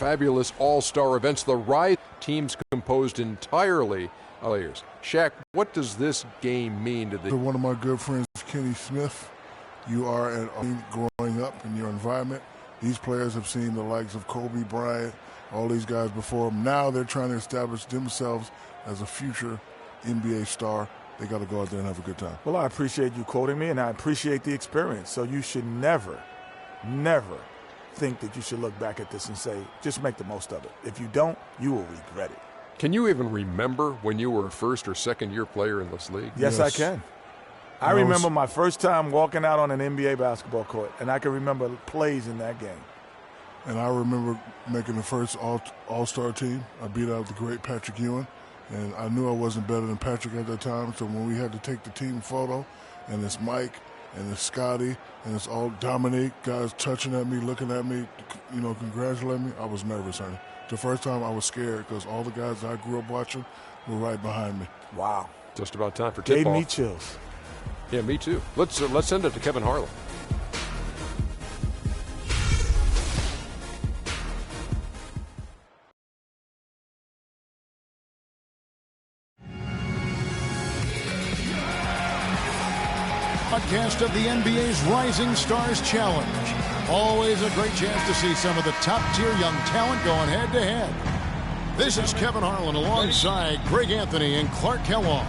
fabulous all-star events. The Rise teams composed entirely of players. Shaq, what does this game mean to the... One of my good friends, Kenny Smith, you are at growing up in your environment. These players have seen the likes of Kobe Bryant, all these guys before them. Now they're trying to establish themselves as a future NBA star. They got to go out there and have a good time. Well, I appreciate you quoting me, and I appreciate the experience. So you should never think that you should look back at this and say, just make the most of it. If you don't, you will regret it. Can you even remember when you were a first or second year player in this league? Yes. I can. I remember my first time walking out on an NBA basketball court, and I can remember plays in that game. And I remember making the first all-star team. I beat out the great Patrick Ewing, and I knew I wasn't better than Patrick at that time. So when we had to take the team photo, and it's Mike, and it's Scotty, and it's all Dominique, guys touching at me, looking at me, congratulating me, I was nervous, honey. The first time I was scared because all the guys that I grew up watching were right behind me. Wow. Just about time for tip-off. Gave me chills. Yeah, me too. Let's send it to Kevin Harlan. Podcast of the NBA's Rising Stars Challenge. Always a great chance to see some of the top-tier young talent going head-to-head. This is Kevin Harlan alongside Greg Anthony and Clark Kellogg.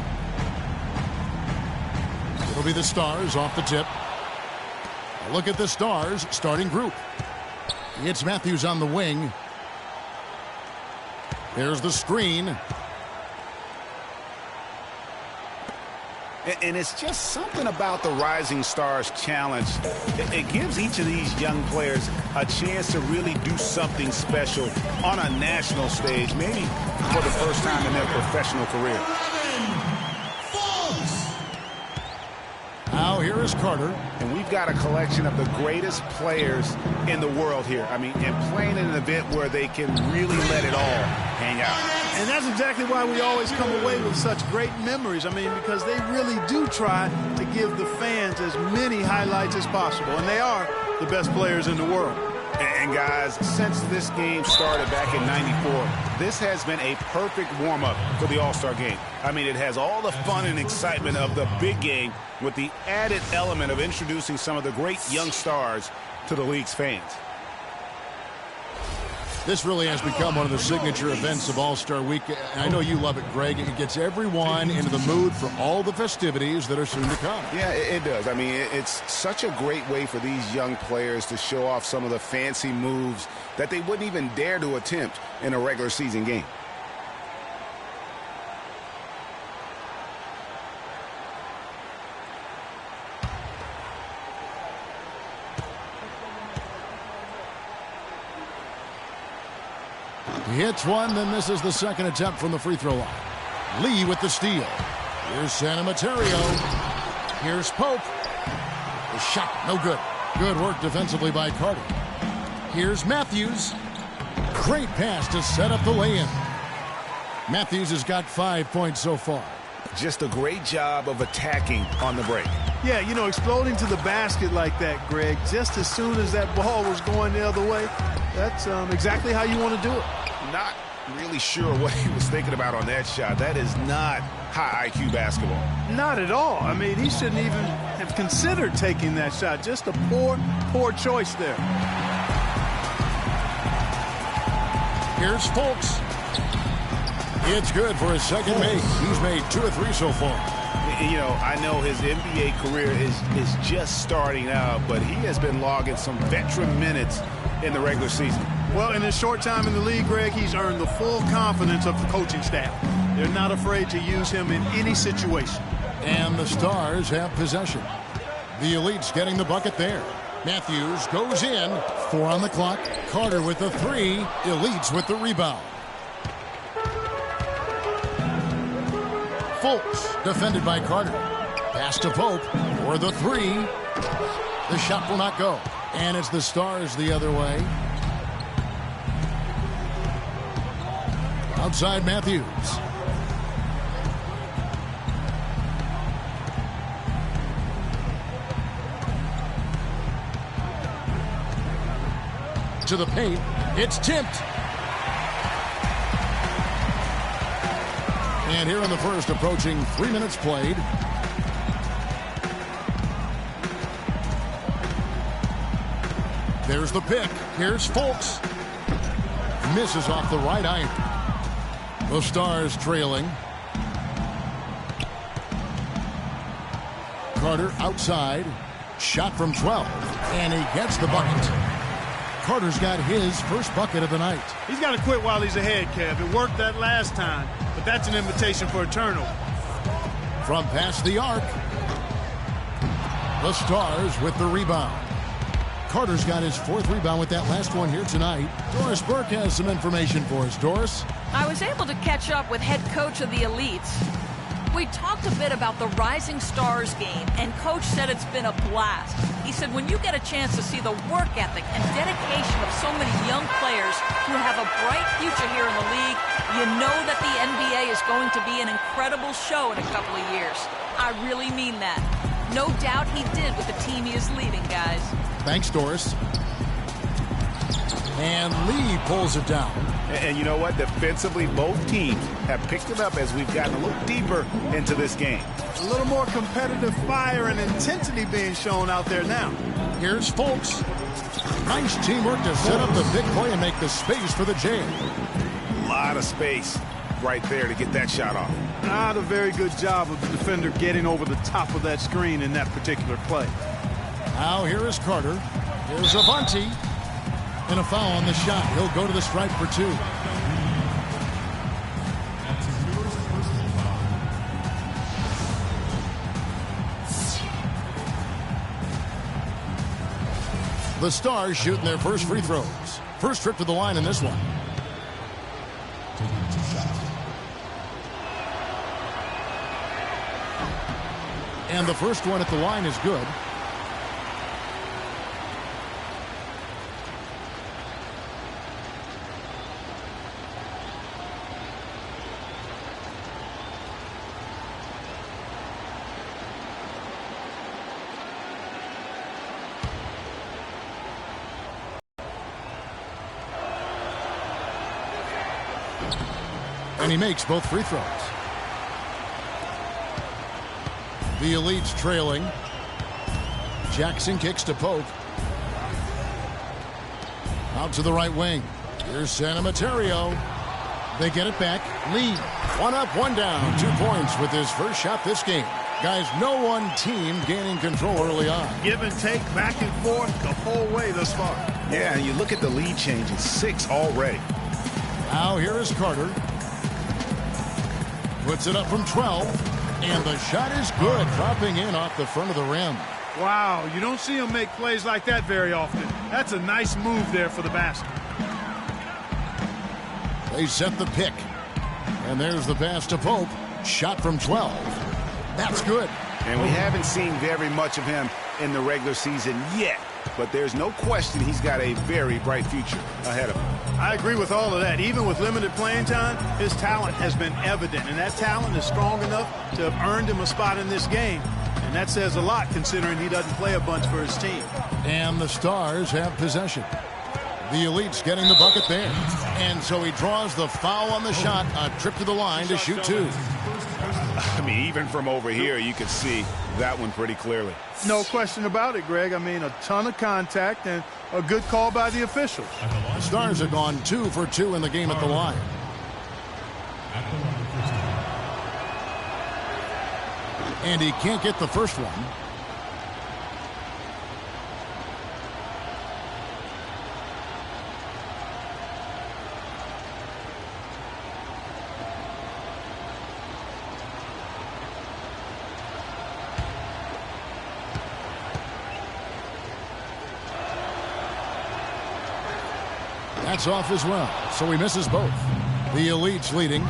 It'll be the Stars off the tip. A look at the Stars starting group. It's Matthews on the wing. There's the screen. And it's just something about the Rising Stars Challenge. It gives each of these young players a chance to really do something special on a national stage, maybe for the first time in their professional career. Now here is Carter. And we've got a collection of the greatest players in the world here. I mean, and playing in an event where they can really let it all hang out. And that's exactly why we always come away with such great memories. I mean, because they really do try to give the fans as many highlights as possible. And they are the best players in the world. And guys, since this game started back in '94, this has been a perfect warm-up for the All-Star game. I mean, it has all the fun and excitement of the big game with the added element of introducing some of the great young stars to the league's fans. This really has become one of the signature events of All-Star Week. I know you love it, Greg. It gets everyone into the mood for all the festivities that are soon to come. Yeah, it does. I mean, it's such a great way for these young players to show off some of the fancy moves that they wouldn't even dare to attempt in a regular season game. He hits one, then misses the second attempt from the free throw line. Lee with the steal. Here's Santa Materio. Here's Pope. The shot, no good. Good work defensively by Carter. Here's Matthews. Great pass to set up the lay-in. Matthews has got 5 points so far. Just a great job of attacking on the break. Yeah, exploding to the basket like that, Greg, just as soon as that ball was going the other way, that's exactly how you want to do it. Not really sure what he was thinking about on that shot. That is not high IQ basketball. Not at all. I mean, he shouldn't even have considered taking that shot. Just a poor choice there. Here's Fultz. It's good for his second make. He's made 2 or 3 so far. I know his NBA career is just starting out, but he has been logging some veteran minutes in the regular season. Well, in his short time in the league, Greg, he's earned the full confidence of the coaching staff. They're not afraid to use him in any situation. And the Stars have possession. The Elite's getting the bucket there. Matthews goes in. 4 on the clock. Carter with the 3. Elites with the rebound. Fultz defended by Carter. Pass to Pope for the 3. The shot will not go. And it's the Stars the other way. Outside Matthews. To the paint. It's tipped. And here in the first, approaching 3 minutes played. There's the pick. Here's Fultz. Misses off the right iron. The Stars trailing. Carter outside. Shot from 12. And he gets the bucket. Carter's got his first bucket of the night. He's got to quit while he's ahead, Kev. It worked that last time, but that's an invitation for a turnover. From past the arc. The Stars with the rebound. Carter's got his 4th rebound with that last one here tonight. Doris Burke has some information for us. Doris? I was able to catch up with head coach of the Elites. We talked a bit about the Rising Stars game, and coach said it's been a blast. He said when you get a chance to see the work ethic and dedication of so many young players who have a bright future here in the league, you know that the NBA is going to be an incredible show in a couple of years. I really mean that. No doubt he did with the team he is leading, guys. Thanks, Doris. And Lee pulls it down. And you know what? Defensively, both teams have picked it up as we've gotten a little deeper into this game. A little more competitive fire and intensity being shown out there now. Here's Fultz. Nice teamwork to set up the big play and make the space for the Jay. A lot of space right there to get that shot off. Not a very good job of the defender getting over the top of that screen in that particular play. Now here is Carter. Here's Avanti. And a foul on the shot. He'll go to the stripe for 2. The Stars shooting their first free throws. First trip to the line in this one. And the first one at the line is good. And he makes both free throws. The Elites trailing. Jackson kicks to Pope. Out to the right wing. Here's Santa Materio. They get it back. Lee, 1 up, 1 down. 2 points with his first shot this game. Guys, no one team gaining control early on. Give and take, back and forth the whole way thus far. Yeah, you look at the lead change. It's 6 already. Now here is Carter. Puts it up from 12. And the shot is good, dropping in off the front of the rim. Wow, you don't see him make plays like that very often. That's a nice move there for the basket. They set the pick. And there's the pass to Pope. Shot from 12. That's good. And we haven't seen very much of him in the regular season yet. But there's no question he's got a very bright future ahead of him. I agree with all of that. Even with limited playing time, his talent has been evident. And that talent is strong enough to have earned him a spot in this game. And that says a lot considering he doesn't play a bunch for his team. And the Stars have possession. The Elites getting the bucket there. And so he draws the foul on the shot. A trip to the line to shoot 2. I mean, even from over here, you could see that one pretty clearly. No question about it, Greg. I mean, a ton of contact and a good call by the officials. The Stars have gone 2 for 2 in the game at the line. And he can't get the first one. That's off as well, so he misses both. The Elites leading.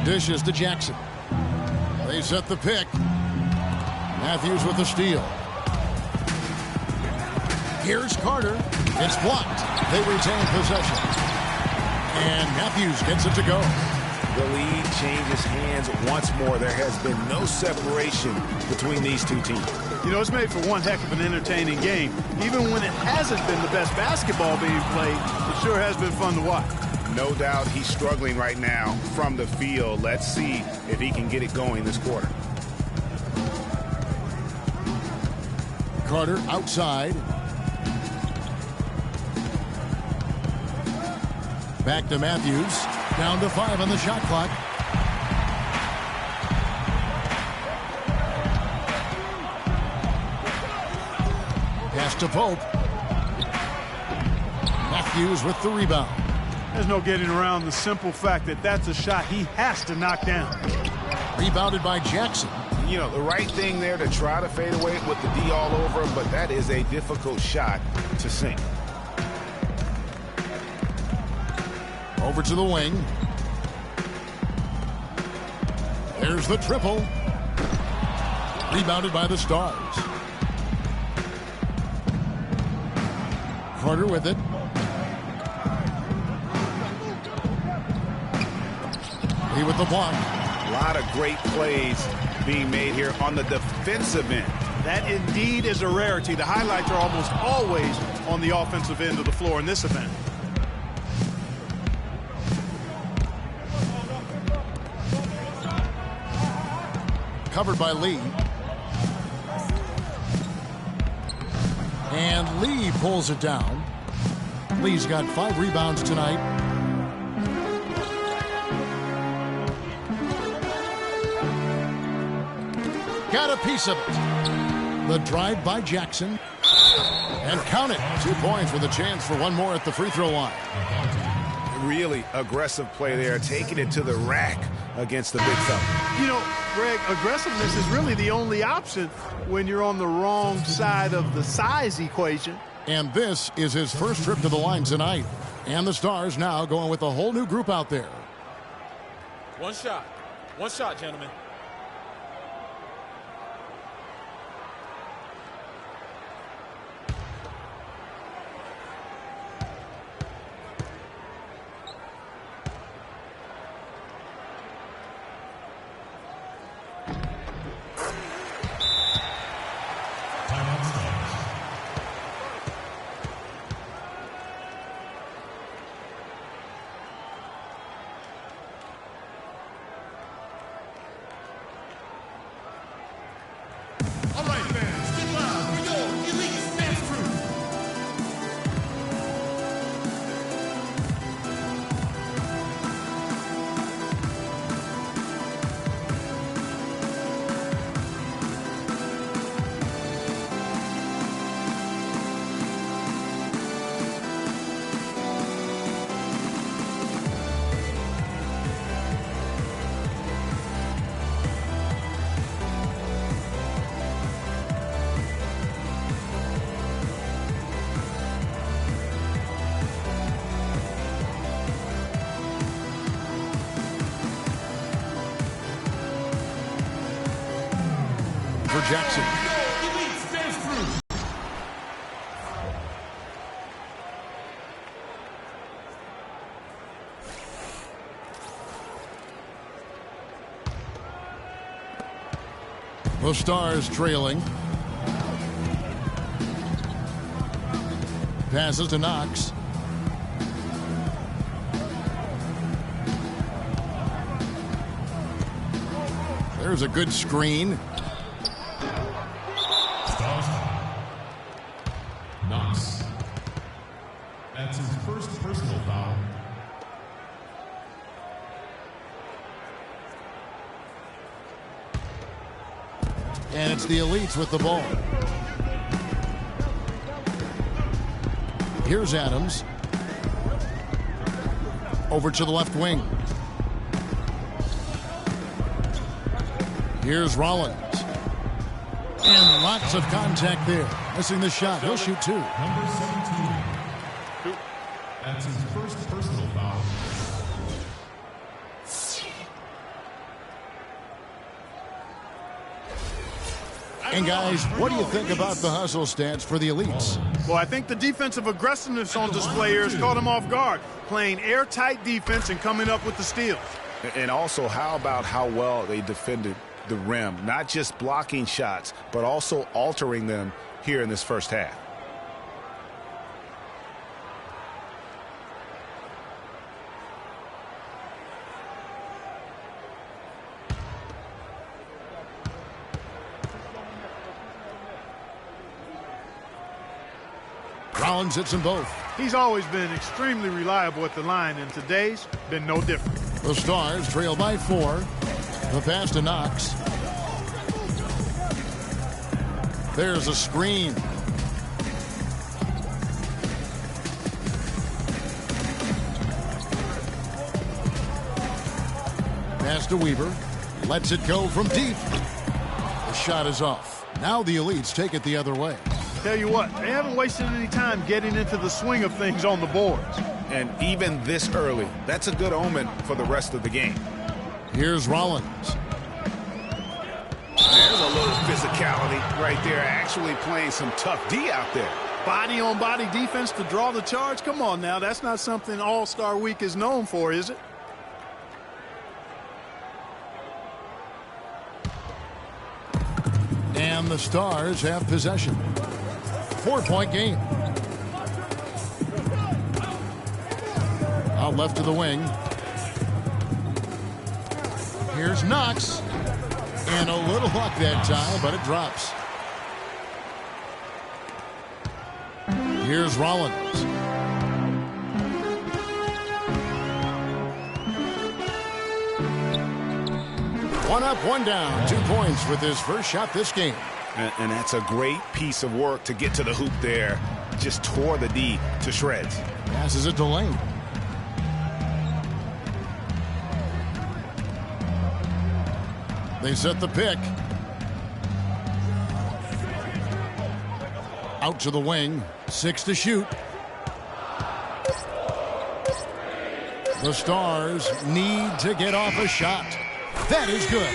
Dishes to Jackson. They set the pick. Matthews with the steal. Here's Carter. It's blocked. They retain possession. And Matthews gets it to go. The lead changes hands once more. There has been no separation between these two teams. You know, it's made for one heck of an entertaining game. Even when it hasn't been the best basketball being played, it sure has been fun to watch. No doubt he's struggling right now from the field. Let's see if he can get it going this quarter. Carter outside. Back to Matthews. Down to 5 on the shot clock. Pass to Pope. Matthews with the rebound. There's no getting around the simple fact that that's a shot he has to knock down. Rebounded by Jackson. You know, the right thing there to try to fade away with the D all over him, but that is a difficult shot to sink. Over to the wing. There's the triple. Rebounded by the Stars. Carter with it. Lee with the block. A lot of great plays being made here on the defensive end. That indeed is a rarity. The highlights are almost always on the offensive end of the floor in this event. Covered by Lee. And Lee pulls it down. Lee's got 5 rebounds tonight. Got a piece of it. The drive by Jackson. And count it. 2 points with a chance for one more at the free throw line. Really aggressive play there, taking it to the rack against the big fella. You know, Greg, aggressiveness is really the only option when you're on the wrong side of the size equation. And this is his first trip to the line tonight. And the Stars now going with a whole new group out there. One shot, gentlemen. For Jackson. The Stars trailing. Passes to Knox. There's a good screen. Knox. That's his first personal foul. And it's the Elites with the ball. Here's Adams. Over to the left wing. Here's Rollins. And lots of contact there. Missing the shot. He'll shoot 2. Number 17. That's his first personal foul. And guys, what do you think about the hustle stats for the Elites? Well, I think the defensive aggressiveness on display here has caught him off guard, playing airtight defense and coming up with the steals. And also, how about how well they defended the rim, not just blocking shots, but also altering them here in this first half. Rollins hits them both. He's always been extremely reliable at the line, and today's been no different. The Stars trail by 4. The pass to Knox. There's a screen. Pass to Weaver. Lets it go from deep. The shot is off. Now the Elites take it the other way. Tell you what, they haven't wasted any time getting into the swing of things on the boards. And even this early, that's a good omen for the rest of the game. Here's Rollins. There's a little physicality right there, actually playing some tough D out there. Body-on-body defense to draw the charge? Come on now, that's not something All-Star Week is known for, is it? And the Stars have possession. 4-point game. Out left to the wing. Here's Knox. And a little luck that time, but it drops. Here's Rollins. One up, one down. 2 points with his first shot this game. And that's a great piece of work to get to the hoop there. Just tore the D to shreds. Passes it to Lane. They set the pick. Out to the wing. 6 to shoot. The Stars need to get off a shot. That is good.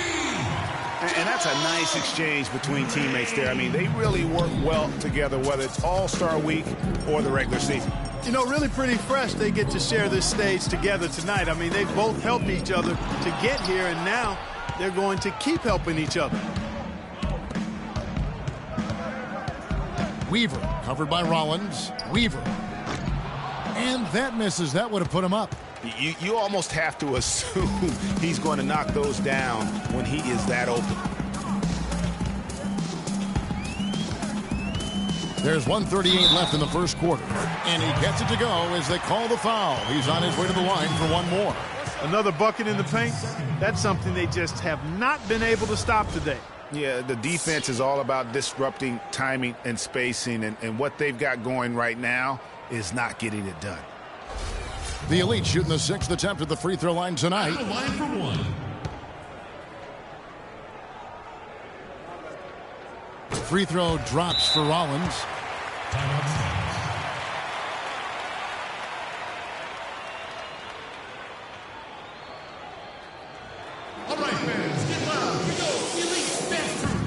And that's a nice exchange between teammates there. I mean, they really work well together, whether it's All-Star Week or the regular season. You know, really pretty fresh they get to share this stage together tonight. I mean, they both helped each other to get here, and now they're going to keep helping each other. Weaver, covered by Rollins. Weaver. And that misses. That would have put him up. You almost have to assume he's going to knock those down when he is that open. There's 1:38 left in the first quarter. And he gets it to go as they call the foul. He's on his way to the line for one more. Another bucket in the paint. That's something they just have not been able to stop today. Yeah, the defense is all about disrupting timing and spacing, and what they've got going right now is not getting it done. The Elite shooting the 6th attempt at the free throw line tonight. Line for one. Free throw drops for Rollins. Timeout. All right, fans, get loud. We go. Elite dance crew.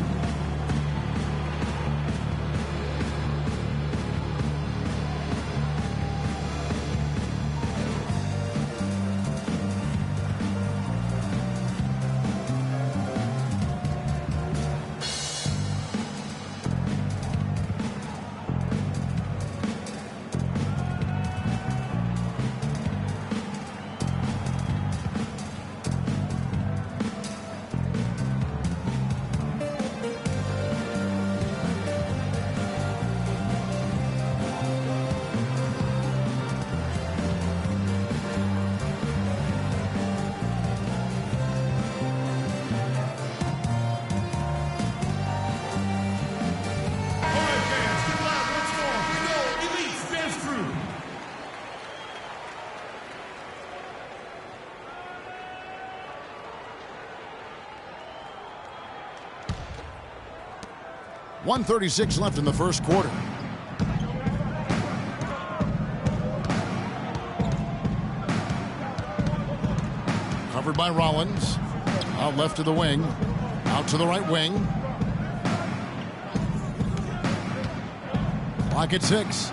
.136 left in the first quarter. Covered by Rollins. Out left to the wing. Out to the right wing. Clock at 6.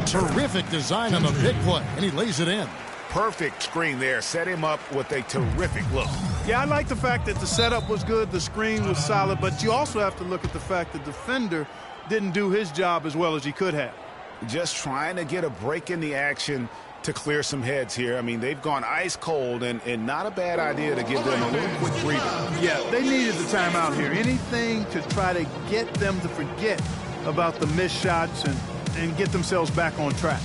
Terrific design on the big play, and he lays it in. Perfect screen there. Set him up with a terrific look. Yeah, I like the fact that the setup was good, the screen was solid, but you also have to look at the fact the defender didn't do his job as well as he could have. Just trying to get a break in the action to clear some heads here. I mean, they've gone ice cold, and not a bad idea to give them a little quick breather. Yeah, they needed the timeout here. Anything to try to get them to forget about the missed shots and and get themselves back on track.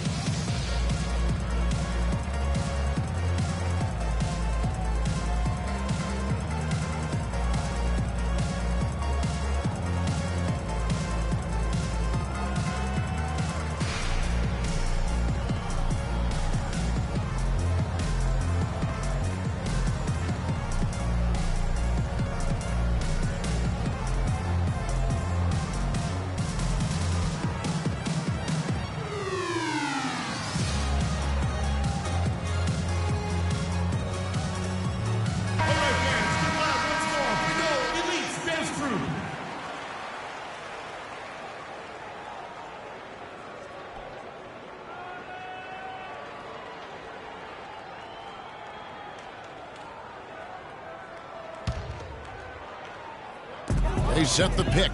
They set the pick.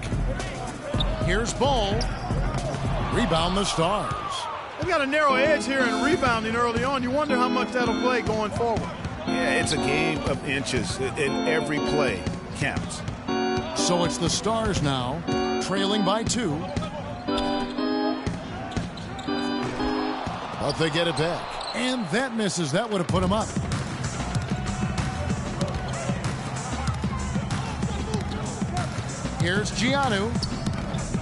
Here's ball. Rebound the Stars. They've got a narrow edge here in rebounding early on. You wonder how much that'll play going forward. Yeah, it's a game of inches, and every play counts. So it's the Stars now, trailing by 2. But they get it back. And that misses. That would have put them up. Here's Giannou.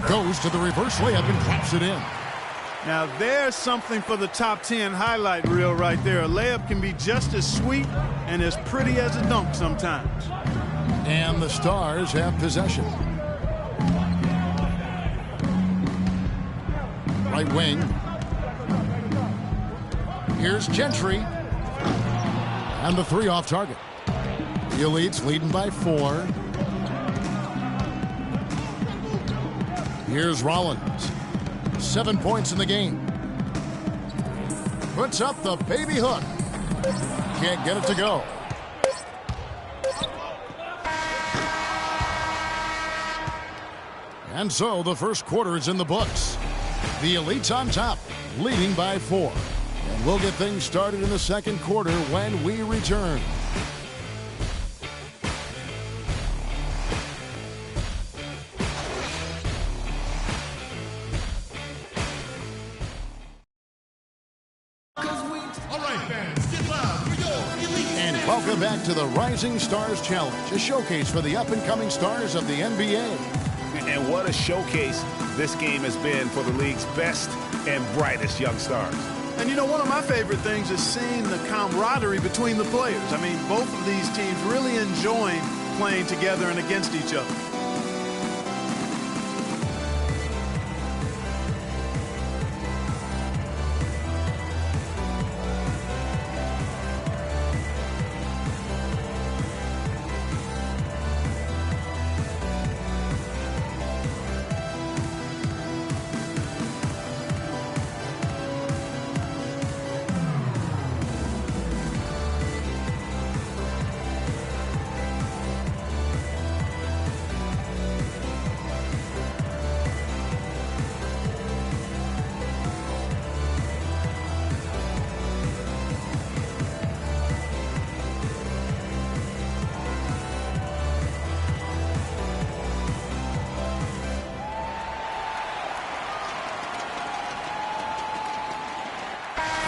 Goes to the reverse layup and drops it in. Now there's something for the top 10 highlight reel right there. A layup can be just as sweet and as pretty as a dunk sometimes. And the Stars have possession. Right wing. Here's Gentry. And the 3 off target. The Elites leading by 4. Here's Rollins. 7 points in the game. Puts up the baby hook. Can't get it to go. And so the first quarter is in the books. The Elites on top, leading by 4. And we'll get things started in the second quarter when we return. Welcome back to the Rising Stars Challenge, a showcase for the up-and-coming stars of the NBA. And what a showcase this game has been for the league's best and brightest young stars. And you know, one of my favorite things is seeing the camaraderie between the players. I mean, both of these teams really enjoying playing together and against each other.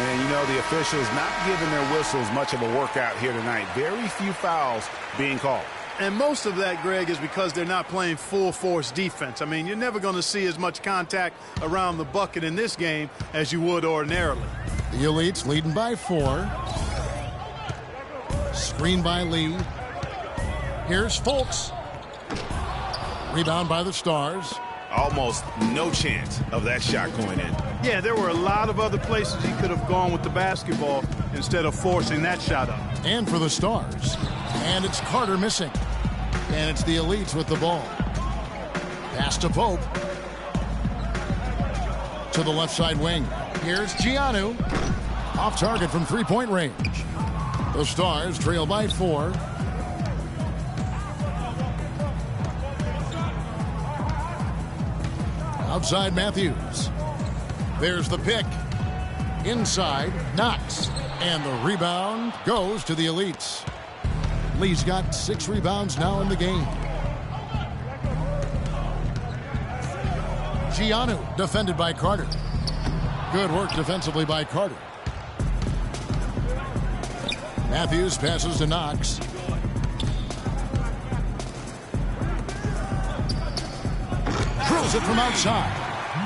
And, you know, the officials not giving their whistles much of a workout here tonight. Very few fouls being called. And most of that, Greg, is because they're not playing full-force defense. I mean, you're never going to see as much contact around the bucket in this game as you would ordinarily. The Elites leading by 4. Screen by Lee. Here's Fultz. Rebound by the Stars. Almost no chance of that shot going in. Yeah, there were a lot of other places he could have gone with the basketball instead of forcing that shot up. And for the Stars. And it's Carter missing. And it's the Elites with the ball. Pass to Pope. To the left side wing. Here's Giannou. Off target from three-point range. The Stars trail by 4. Outside Matthews. There's the pick. Inside, Knox. And the rebound goes to the Elites. Lee's got 6 rebounds now in the game. Giannou defended by Carter. Good work defensively by Carter. Matthews passes to Knox. Drills it from outside.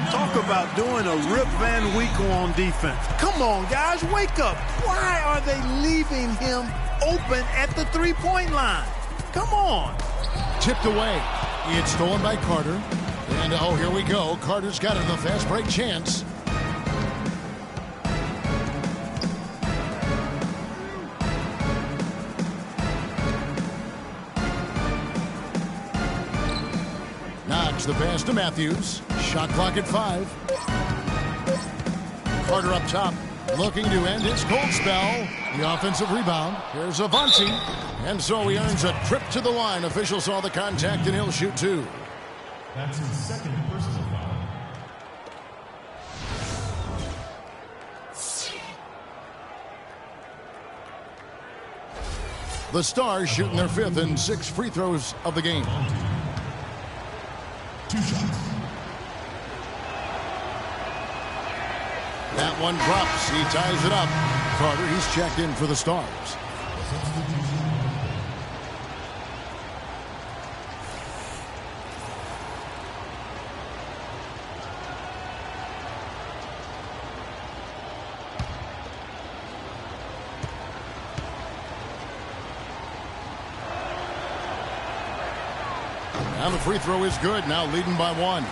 Talk about doing a Rip Van Winkle on defense. Come on, guys, wake up. Why are they leaving him open at the three-point line? Come on. Tipped away. It's stolen by Carter. And, oh, here we go. Carter's got it in the fast break chance. Knox the pass to Matthews. Shot clock at 5. Carter up top, looking to end his cold spell. The offensive rebound. Here's Avanti. And so he earns a trip to the line. Officials saw the contact, and he'll shoot 2. That's his second personal foul. The Stars shooting their 5th and 6th free throws of the game. 2 shots. That one drops. He ties it up. Carter, he's checked in for the Stars. Now the free throw is good. Now leading by 1.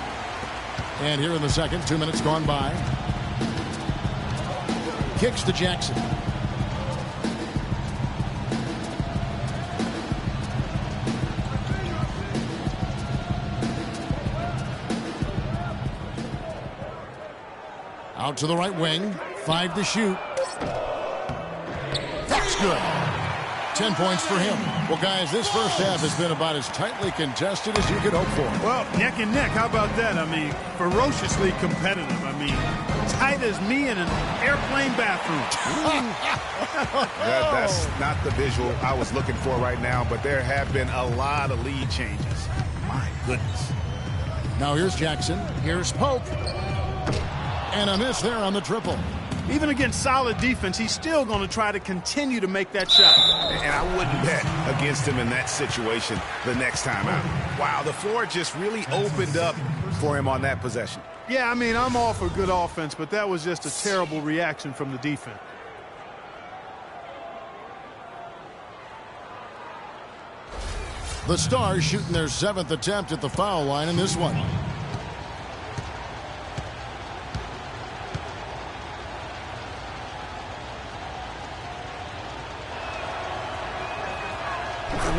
And here in the second, 2 minutes gone by. Kicks to Jackson. Out to the right wing. 5 to shoot. That's good. 10 points for him. Well, guys, this first half has been about as tightly contested as you could hope for. Well, neck and neck. How about that? I mean, ferociously competitive. I mean, tight as me in an airplane bathroom. That's not the visual I was looking for right now, but there have been a lot of lead changes. My goodness. Now here's Jackson. Here's Pope. And a miss there on the triple. Even against solid defense, he's still going to try to continue to make that shot. And I wouldn't bet against him in that situation the next time out. Wow, the floor just really opened up for him on that possession. Yeah, I mean, I'm all for good offense, but that was just a terrible reaction from the defense. The Stars shooting their 7th attempt at the foul line in this one.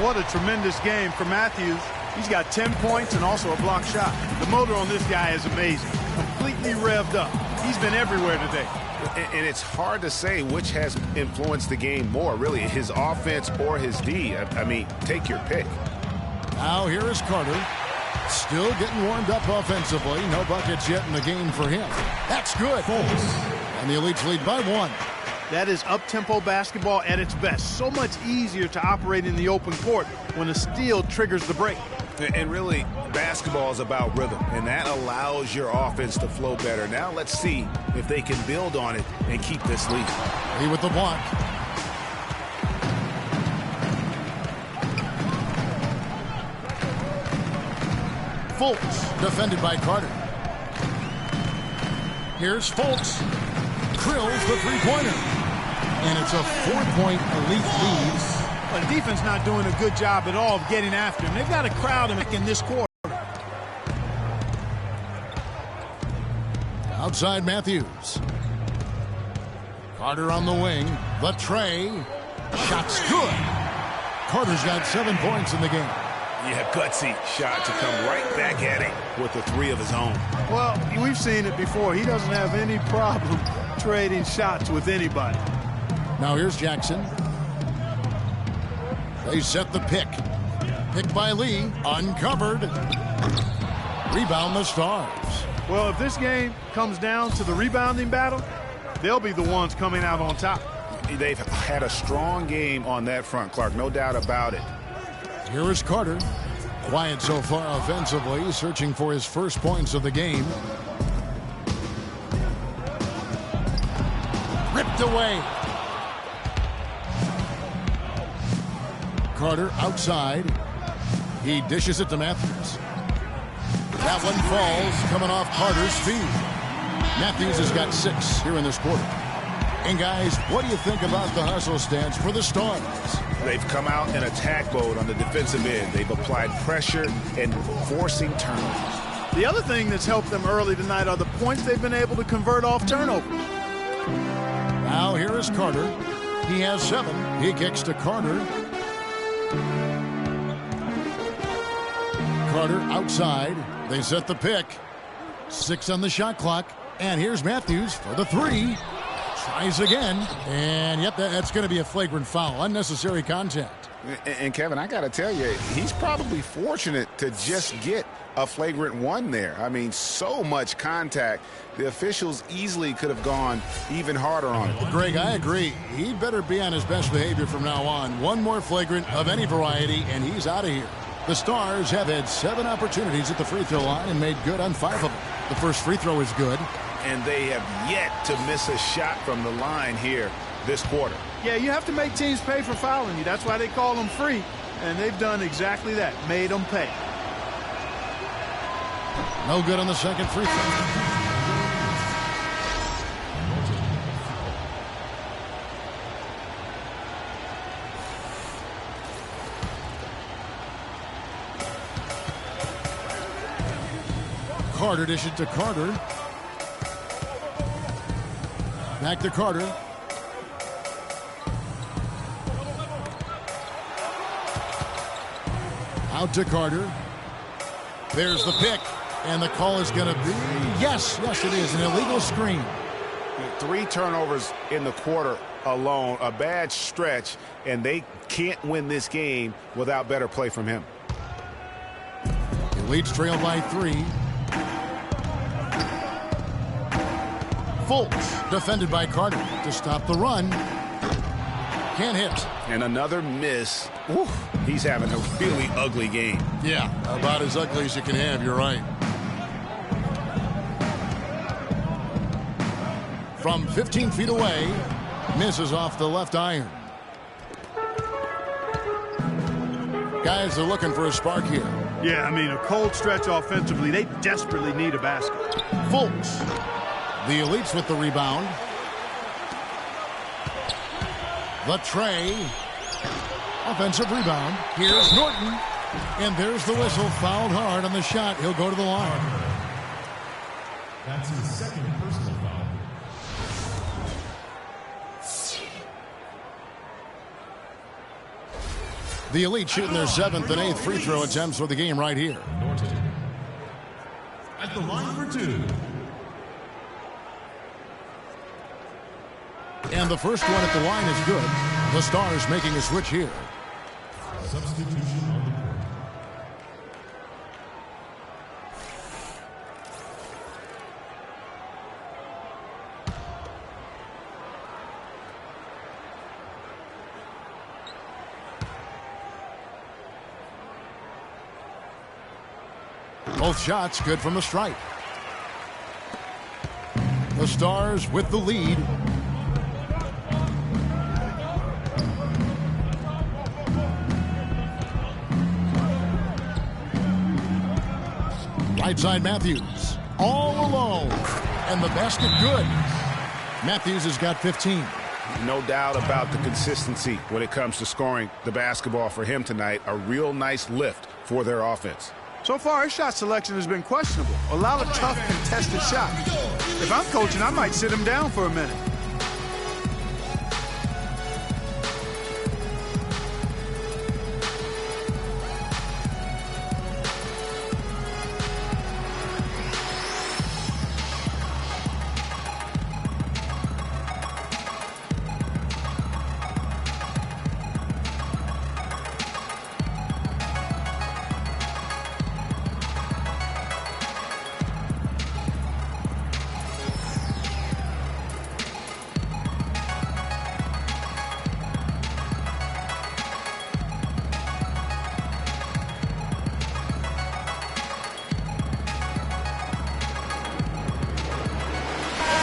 What a tremendous game for Matthews. He's got 10 points and also a block shot. The motor on this guy is amazing. Completely revved up. He's been everywhere today. And it's hard to say which has influenced the game more, really, his offense or his D. I mean, take your pick. Now here is Carter. Still getting warmed up offensively. No buckets yet in the game for him. That's good. And the Elites lead by 1. That is up-tempo basketball at its best. So much easier to operate in the open court when a steal triggers the break. And really, basketball is about rhythm, and that allows your offense to flow better. Now let's see if they can build on it and keep this lead. Lee with the block. Fultz, defended by Carter. Here's Fultz. Drills the three-pointer. And it's a 4-point Elite lead. But the defense not doing a good job at all of getting after him. They've got to crowd him in this quarter. Outside Matthews. Carter on the wing. The tray. Shot's good. Carter's got 7 points in the game. Yeah, gutsy shot to come right back at him with the 3 of his own. Well, we've seen it before. He doesn't have any problem trading shots with anybody. Now here's Jackson. They set the pick. Pick by Lee. Uncovered. Rebound the Stars. Well, if this game comes down to the rebounding battle, they'll be the ones coming out on top. They've had a strong game on that front, Clark. No doubt about it. Here is Carter. Quiet so far offensively, searching for his first points of the game. Ripped away. Carter outside. He dishes it to Matthews. That one falls, coming off Carter's feet. Matthews has got 6 here in this quarter. And guys, what do you think about the hustle stance for the Stars? They've come out in attack mode on the defensive end. They've applied pressure and forcing turnovers. The other thing that's helped them early tonight are the points they've been able to convert off turnovers. Now here is Carter. He has 7. He kicks to Carter. Carter outside. They set the pick. 6 on the shot clock. And here's Matthews for the 3. Tries again. And yep, that's going to be a flagrant foul. Unnecessary contact. And Kevin, I got to tell you, he's probably fortunate to just get a flagrant 1 there. I mean, so much contact. The officials easily could have gone even harder on it. Greg, I agree. He'd better be on his best behavior from now on. One more flagrant of any variety, and he's out of here. The Stars have had 7 opportunities at the free throw line and made good on 5 of them. The first free throw is good. And they have yet to miss a shot from the line here this quarter. Yeah, you have to make teams pay for fouling you. That's why they call them free. And they've done exactly that, made them pay. No good on the second free throw. Carter dishes it to Carter. Back to Carter. Out to Carter. There's the pick. And the call is going to be, yes, it is, an illegal screen. 3 turnovers in the quarter alone, a bad stretch, and they can't win this game without better play from him. The Leeds trail by 3. Fultz defended by Carter to stop the run. Can't hit. And another miss. Oof, he's having a really ugly game. Yeah, about as ugly as you can have, you're right. From 15 feet away, misses off the left iron. Guys are looking for a spark here. Yeah, I mean, a cold stretch offensively. They desperately need a basket. Fultz. The Elites with the rebound. The tray. Offensive rebound. Here's Norton. And there's the whistle. Fouled hard on the shot. He'll go to the line. That's his second personal foul. The Elite shooting their 7th and 8th free throw attempts for the game right here. Norton at the line for 2. And the first one at the line is good. The Stars making a switch here. Substitution on the court. Both shots good from the stripe. The Stars with the lead. Right side Matthews. All alone. And the basket good. Matthews has got 15. No doubt about the consistency when it comes to scoring the basketball for him tonight. A real nice lift for their offense. So far, his shot selection has been questionable. A lot of tough, contested shots. If I'm coaching, I might sit him down for a minute.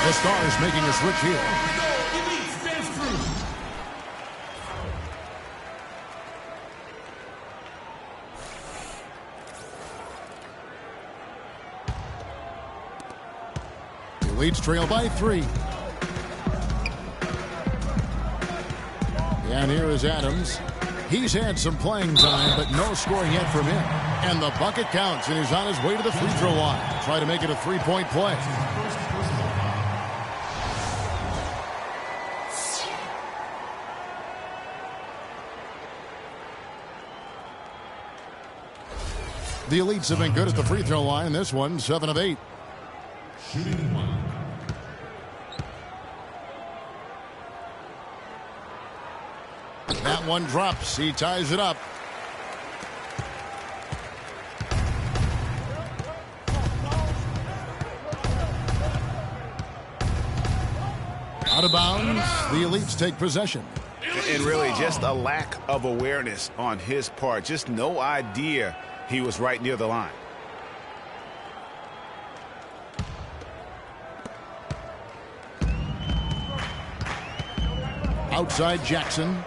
The Stars making a switch here. Elites trail by 3. And here is Adams. He's had some playing time, but no scoring yet from him. And the bucket counts, and he's on his way to the free throw line. Try to make it a 3-point play. The Elites have been good at the free throw line. This one, 7 of 8. Shooting 1. That one drops. He ties it up. Out of bounds. The Elites take possession. And really just a lack of awareness on his part. Just no idea he was right near the line. Outside Jackson.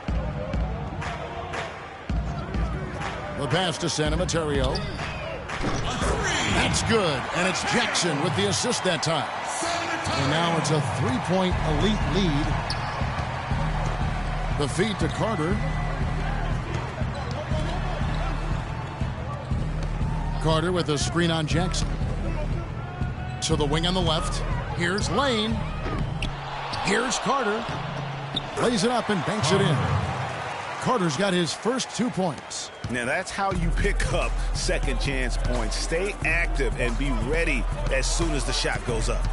The pass to Santa Materio. That's good. And it's Jackson with the assist that time. And now it's a 3-point Elite lead. The feed to Carter. Carter with a screen on Jackson. To the wing on the left. Here's Lane. Here's Carter. Lays it up and banks it in. Carter's got his first 2 points. Now that's how you pick up second chance points. Stay active and be ready as soon as the shot goes up.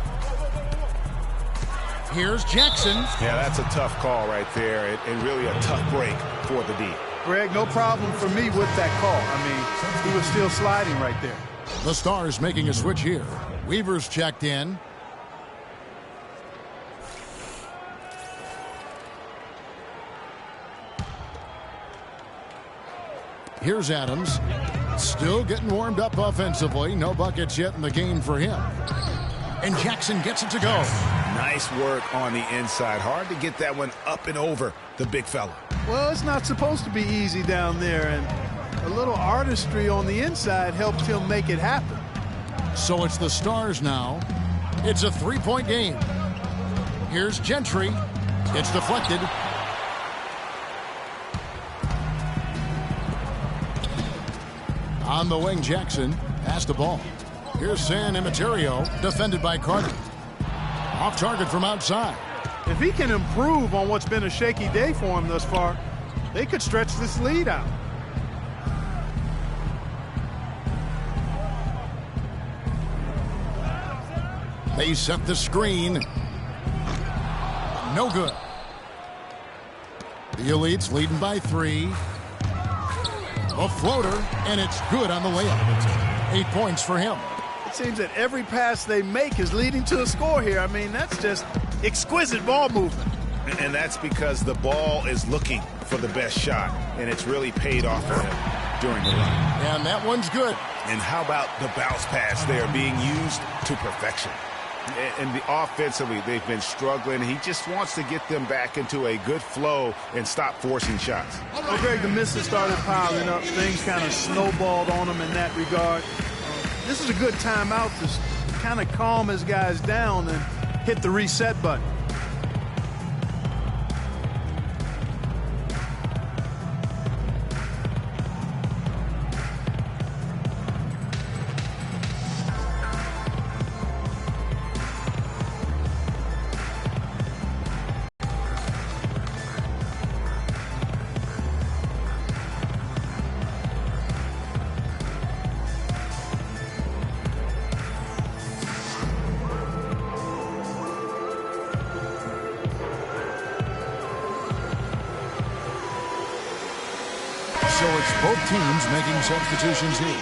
Here's Jackson. Yeah, that's a tough call right there, and really a tough break for the D. Greg, no problem for me with that call. I mean, he was still sliding right there. The Stars making a switch here. Weaver's checked in. Here's Adams. Still getting warmed up offensively. No buckets yet in the game for him. And Jackson gets it to go. Nice work on the inside. Hard to get that one up and over the big fella. Well, it's not supposed to be easy down there, and a little artistry on the inside helped him make it happen. So it's the Stars now. It's a 3-point game. Here's Gentry. It's deflected. On the wing, Jackson has the ball. Here's Santa Materio, defended by Carter. Off target from outside. If he can improve on what's been a shaky day for him thus far, they could stretch this lead out. They set the screen. No good. The Elites leading by 3. A floater, and it's good on the layup. 8 points for him. It seems that every pass they make is leading to a score here. I mean, that's just exquisite ball movement. And that's because the ball is looking for the best shot, and it's really paid off for him during the run. And that one's good. And how about the bounce pass there being used to perfection? And offensively, they've been struggling. He just wants to get them back into a good flow and stop forcing shots. Well, Greg, the misses started piling up. Things kind of snowballed on him in that regard. This is a good timeout to kind of calm his guys down and hit the reset button. So it's both teams making substitutions here.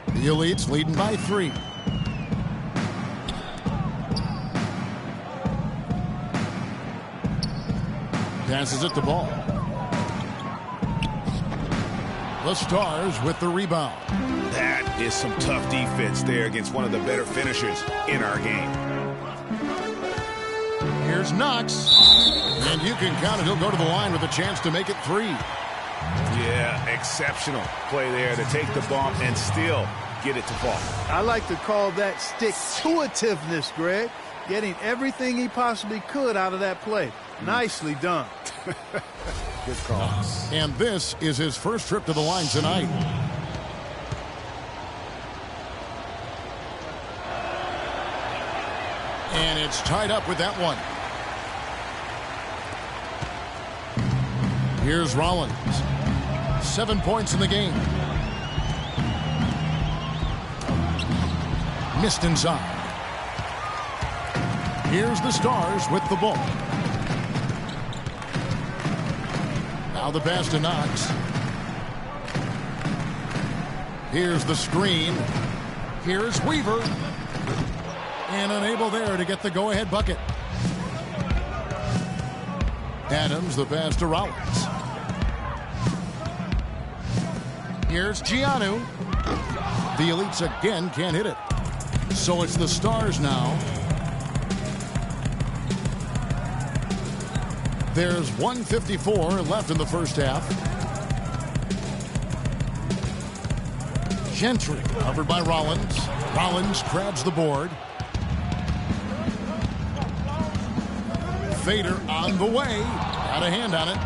The Elites leading by 3. Passes it the ball. The Stars with the rebound. That is some tough defense there against one of the better finishers in our game. Here's Knox. And you can count it. He'll go to the line with a chance to make it 3. Yeah, exceptional play there to take the bump and still get it to fall. I like to call that stick-to-itiveness, Greg. Getting everything he possibly could out of that play. Nicely done. Good call. And this is his first trip to the line tonight. And it's tied up with that one. Here's Rollins. 7 points in the game. Missed inside. Here's the Stars with the ball. Now the pass to Knox. Here's the screen. Here's Weaver. And unable there to get the go-ahead bucket. Adams, the pass to Rollins. Here's Giannou. The Elites again can't hit it. So it's the Stars now. There's 1:54 left in the first half. Gentry covered by Rollins. Rollins grabs the board. Fader on the way. Got a hand on it.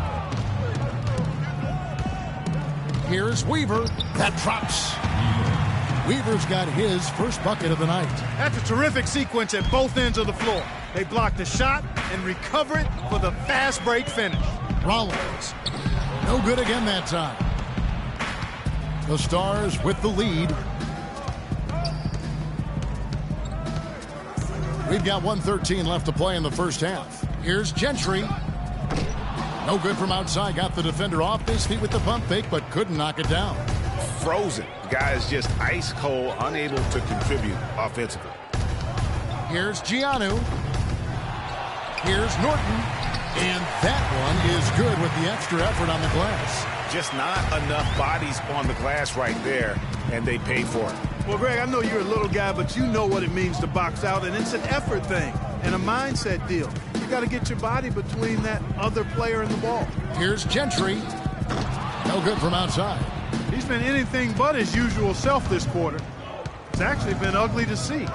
Here's Weaver. That drops. Weaver's got his first bucket of the night. That's a terrific sequence at both ends of the floor. They block the shot and recover it for the fast break finish. Rollins. No good again that time. The Stars with the lead. We've got 1:13 left to play in the first half. Here's Gentry. No good from outside. Got the defender off his feet with the pump fake, but couldn't knock it down. Frozen. Guy is just ice cold, unable to contribute offensively. Here's Giannou. Here's Norton. And that one is good with the extra effort on the glass. Just not enough bodies on the glass right there, and they pay for it. Well, Greg, I know you're a little guy, but you know what it means to box out, and it's an effort thing and a mindset deal. You got to get your body between that other player and the ball. Here's Gentry. No good from outside. He's been anything but his usual self this quarter. It's actually been ugly to see.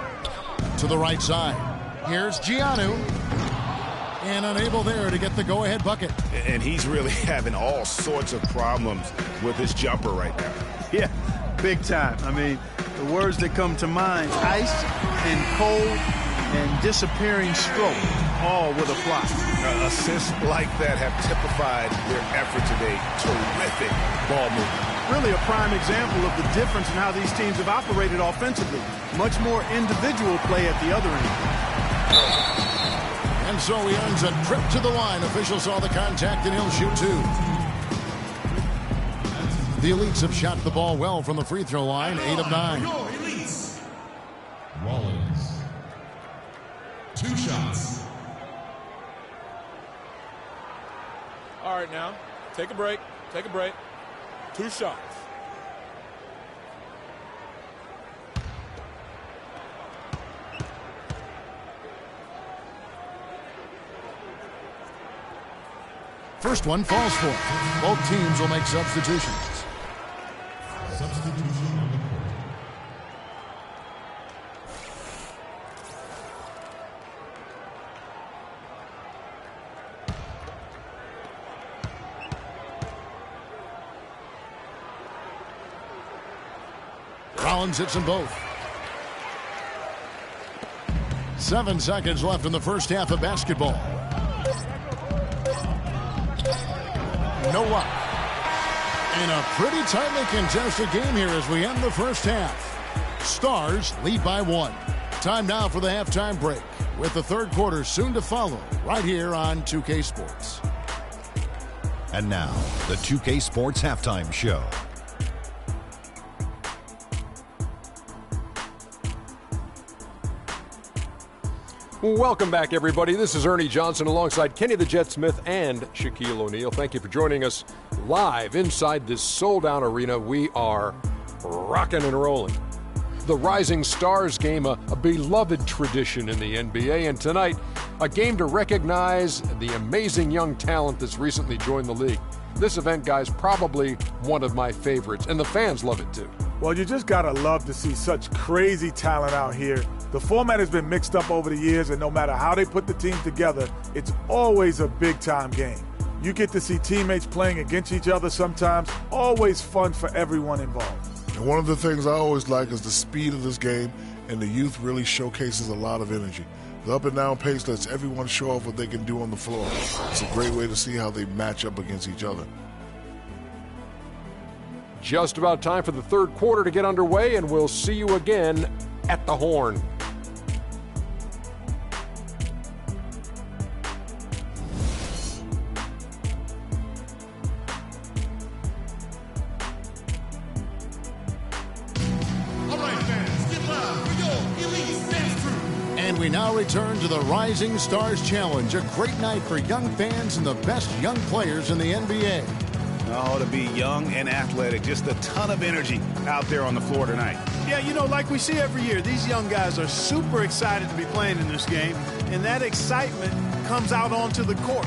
To the right side. Here's Giannou. And unable there to get the go-ahead bucket. And he's really having all sorts of problems with his jumper right now. Yeah, big time. I mean, the words that come to mind, ice and cold and disappearing stroke, all would apply. Assists like that have typified their effort today. Terrific ball movement. Really a prime example of the difference in how these teams have operated offensively. Much more individual play at the other end. And so he earns a trip to the line. Officials saw the contact and he'll shoot 2. The Elites have shot the ball well from the free throw line, 8 of 9. Rollins. 2 shots. All right, now, take a break. Take a break. 2 shots. First one falls for it. Both teams will make substitutions. Substitution on the court. Rollins hits them both. 7 seconds left in the first half of basketball. No luck. And a pretty tightly contested game here as we end the first half. Stars lead by 1. Time now for the halftime break, with the third quarter soon to follow right here on 2K Sports. And now, the 2K Sports Halftime Show. Welcome back, everybody. This is Ernie Johnson alongside Kenny the Jet Smith and Shaquille O'Neal. Thank you for joining us live inside this sold-out arena. We are rocking and rolling. The Rising Stars game, a beloved tradition in the NBA, and tonight, a game to recognize the amazing young talent that's recently joined the league. This event, guys, probably one of my favorites, and the fans love it too. Well, you just gotta love to see such crazy talent out here. The format has been mixed up over the years, and no matter how they put the team together, it's always a big-time game. You get to see teammates playing against each other sometimes, always fun for everyone involved. And one of the things I always like is the speed of this game, and the youth really showcases a lot of energy. The up and down pace lets everyone show off what they can do on the floor. It's a great way to see how they match up against each other. Just about time for the third quarter to get underway, and we'll see you again at the Horn. And we now return to the Rising Stars Challenge, a great night for young fans and the best young players in the NBA. Oh, to be young and athletic, just a ton of energy out there on the floor tonight. Yeah, you know, like we see every year, these young guys are super excited to be playing in this game, and that excitement comes out onto the court.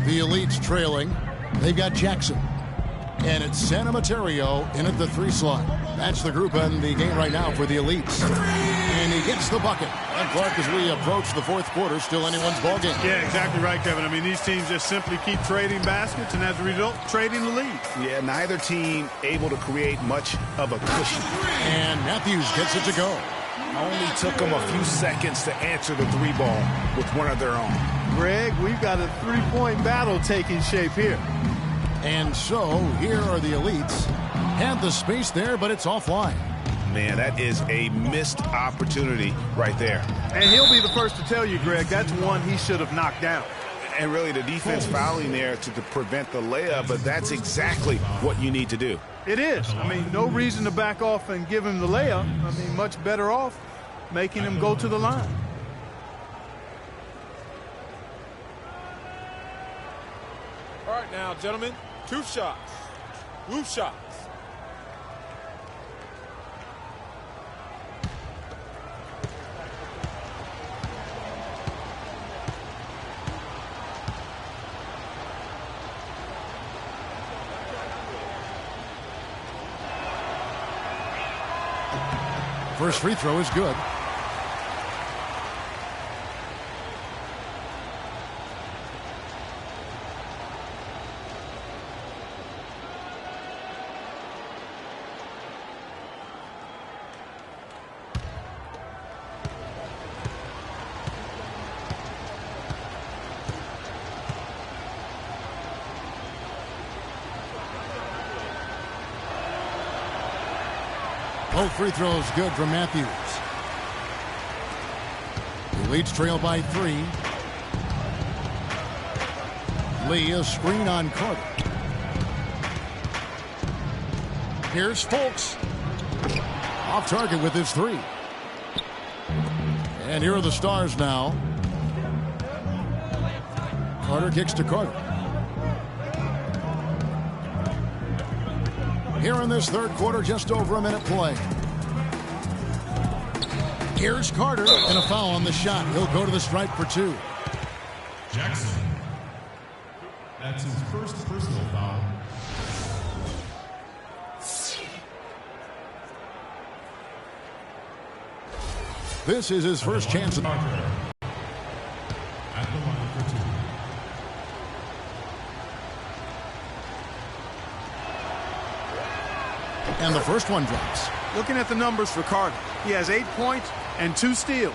The Elites trailing. They've got Jackson. And it's Santa Materio in at the 3 slot. That's the group in the game right now for the Elites. And he gets the bucket. And Clark, as we approach the fourth quarter, still anyone's ball game. Yeah, exactly right, Kevin. I mean, these teams just simply keep trading baskets, and as a result, trading the lead. Yeah, neither team able to create much of a cushion. And Matthews gets it to go. Only took them a few seconds to answer the 3 ball with one of their own. Greg, we've got a 3-point battle taking shape here. And so, here are the Elites. Had the space there, but it's offline. Man, that is a missed opportunity right there. And he'll be the first to tell you, Greg, that's one he should have knocked down. And really, the defense fouling there to prevent the layup, but that's exactly what you need to do. It is. I mean, no reason to back off and give him the layup. I mean, much better off making him go to the line. All right, now, gentlemen, 2 shots. 2 shots. First free throw is good. Both free throws good from Matthews. The Elites trail by 3. Lee, a screen on Carter. Here's Fultz. Off target with his 3. And here are the Stars now. Carter kicks to Carter. Here in this third quarter, just over a minute play. Here's Carter, and a foul on the shot. He'll go to the stripe for 2. Jackson. That's his first personal foul. This is his first chance. At the line for 2. And the first one drops. Looking at the numbers for Carter, he has 8 points and 2 steals.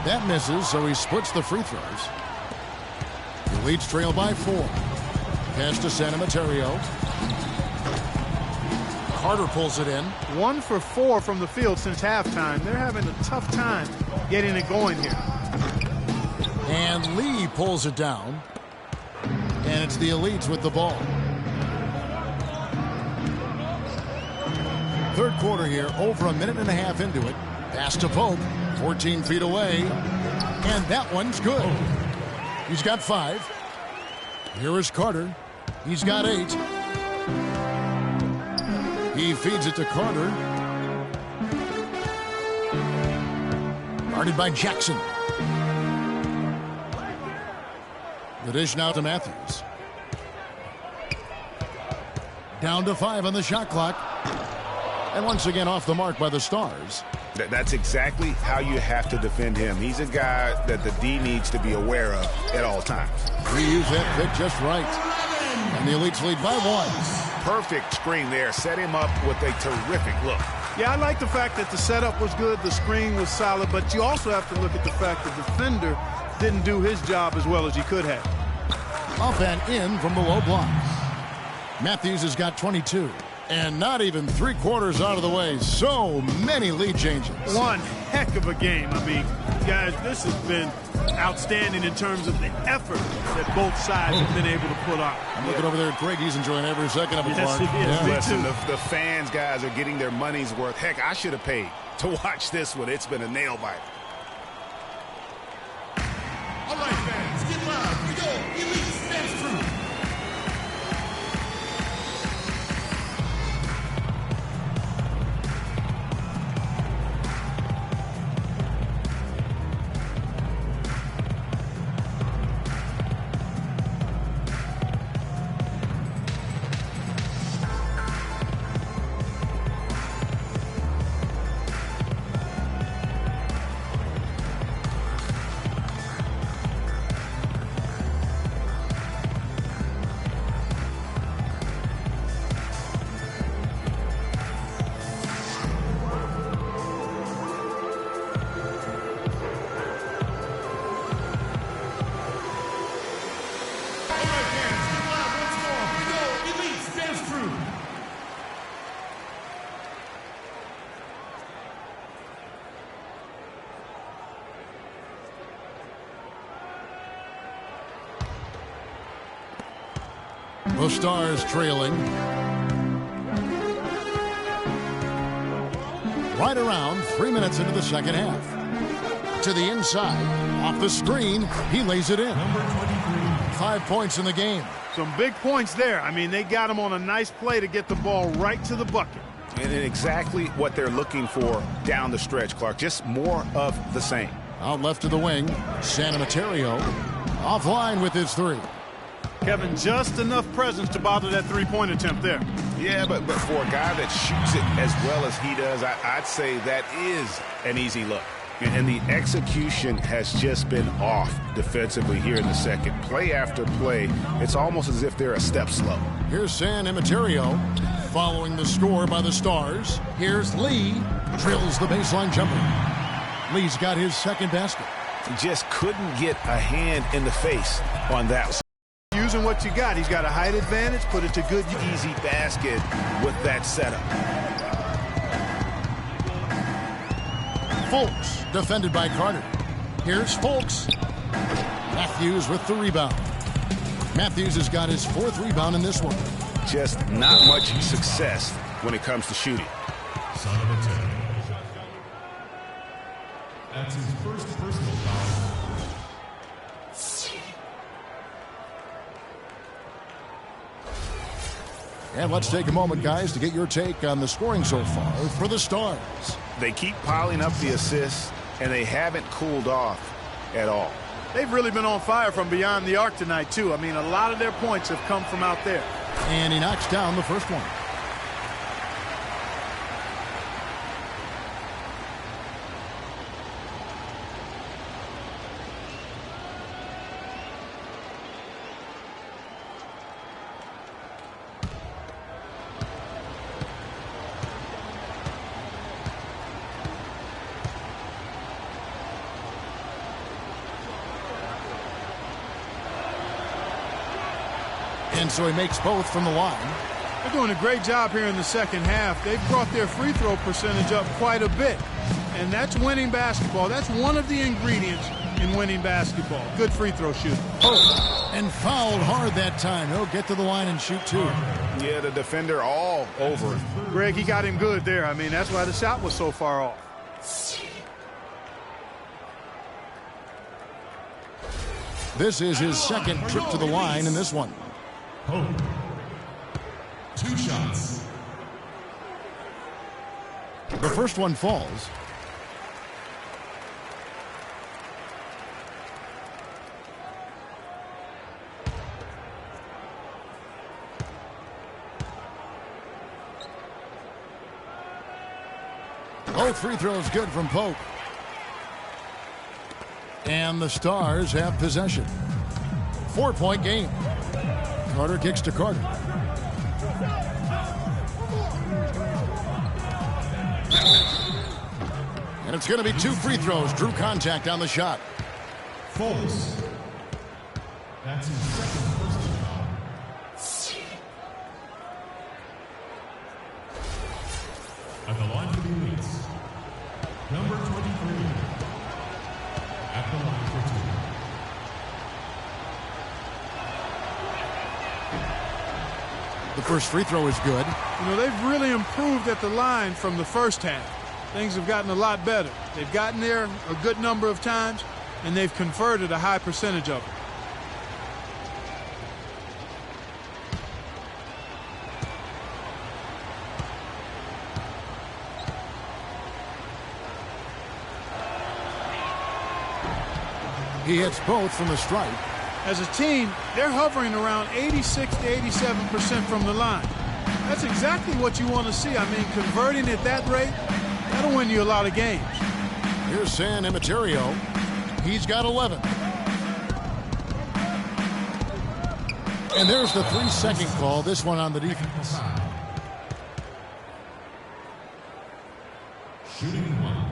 That misses, so he splits the free throws. The Leeds trail by 4. Pass to San Materio. Carter pulls it in. 1 for 4 from the field since halftime. They're having a tough time getting it going here. And Lee pulls it down. And it's the Elites with the ball. Third quarter here, over a minute and a half into it. Pass to Pope, 14 feet away. And that one's good. He's got 5. Here is Carter. He's got 8. He feeds it to Carter. Guarded by Jackson. The dish now to Matthews. Down to 5 on the shot clock. And once again off the mark by the Stars. That's exactly how you have to defend him. He's a guy that the D needs to be aware of at all times. He used that pick just right. And the Elites lead by 1. Perfect screen there. Set him up with a terrific look. Yeah, I like the fact that the setup was good, the screen was solid, but you also have to look at the fact the defender didn't do his job as well as he could have. Up and in from the low block. Matthews has got 22. And not even 3/4 out of the way. So many lead changes. One heck of a game. I mean, guys, this has been outstanding in terms of the effort that both sides have been able to put on. I'm looking over there at Greg. He's enjoying every second of it. Yes, he is. Yeah. Listen, the fans, guys, are getting their money's worth. Heck, I should have paid to watch this one. It's been a nail biter. All right, fans, get loud. We go. Elite stands true. The Stars trailing. Right around 3 minutes into the second half. To the inside. Off the screen. He lays it in. Number 23. 5 points in the game. Some big points there. I mean, they got him on a nice play to get the ball right to the bucket. And exactly what they're looking for down the stretch, Clark. Just more of the same. Out left to the wing. San Materio. Offline with his 3. Kevin, just enough presence to bother that three-point attempt there. Yeah, but for a guy that shoots it as well as he does, I'd say that is an easy look. And the execution has just been off defensively here in the second. Play after play, it's almost as if they're a step slow. Here's San Materio following the score by the Stars. Here's Lee. Drills the baseline jumper. Lee's got his second basket. He just couldn't get a hand in the face on that. Using what you got. He's got a height advantage. Put it to good. Easy basket with that setup. Fultz, defended by Carter. Here's Fultz. Matthews with the rebound. Matthews has got his 4th rebound in this one. Just not much success when it comes to shooting. That's his first personal foul. And let's take a moment, guys, to get your take on the scoring so far for the Stars. They keep piling up the assists, and they haven't cooled off at all. They've really been on fire from beyond the arc tonight, too. I mean, a lot of their points have come from out there. And he knocks down the first one. And so he makes both from the line. They're doing a great job here in the second half. They've brought their free throw percentage up quite a bit. And that's winning basketball. That's one of the ingredients in winning basketball. Good free throw shooting. Oh, and fouled hard that time. He'll get to the line and shoot two. Yeah, the defender all over him. Greg, he got him good there. I mean, that's why the shot was so far off. This is his second trip to the line in this one. Pope. 2 shots. The first one falls. Both free throws good from Pope. And the Stars have possession. 4-point game. Carter kicks to Carter. And it's going to be 2 free throws. Drew contact on the shot. Falls. That's his second personal foul. At the line for the Elites, number 23. At the line for 2. The first free throw is good. You know, they've really improved at the line from the first half. Things have gotten a lot better. They've gotten there a good number of times, and they've converted a high percentage of it. He hits both from the stripe. As a team, they're hovering around 86 to 87% from the line. That's exactly what you want to see. I mean, converting at that rate, that'll win you a lot of games. Here's San Emeterio. He's got 11. And there's the 3-second call, this one on the defense. Shooting one.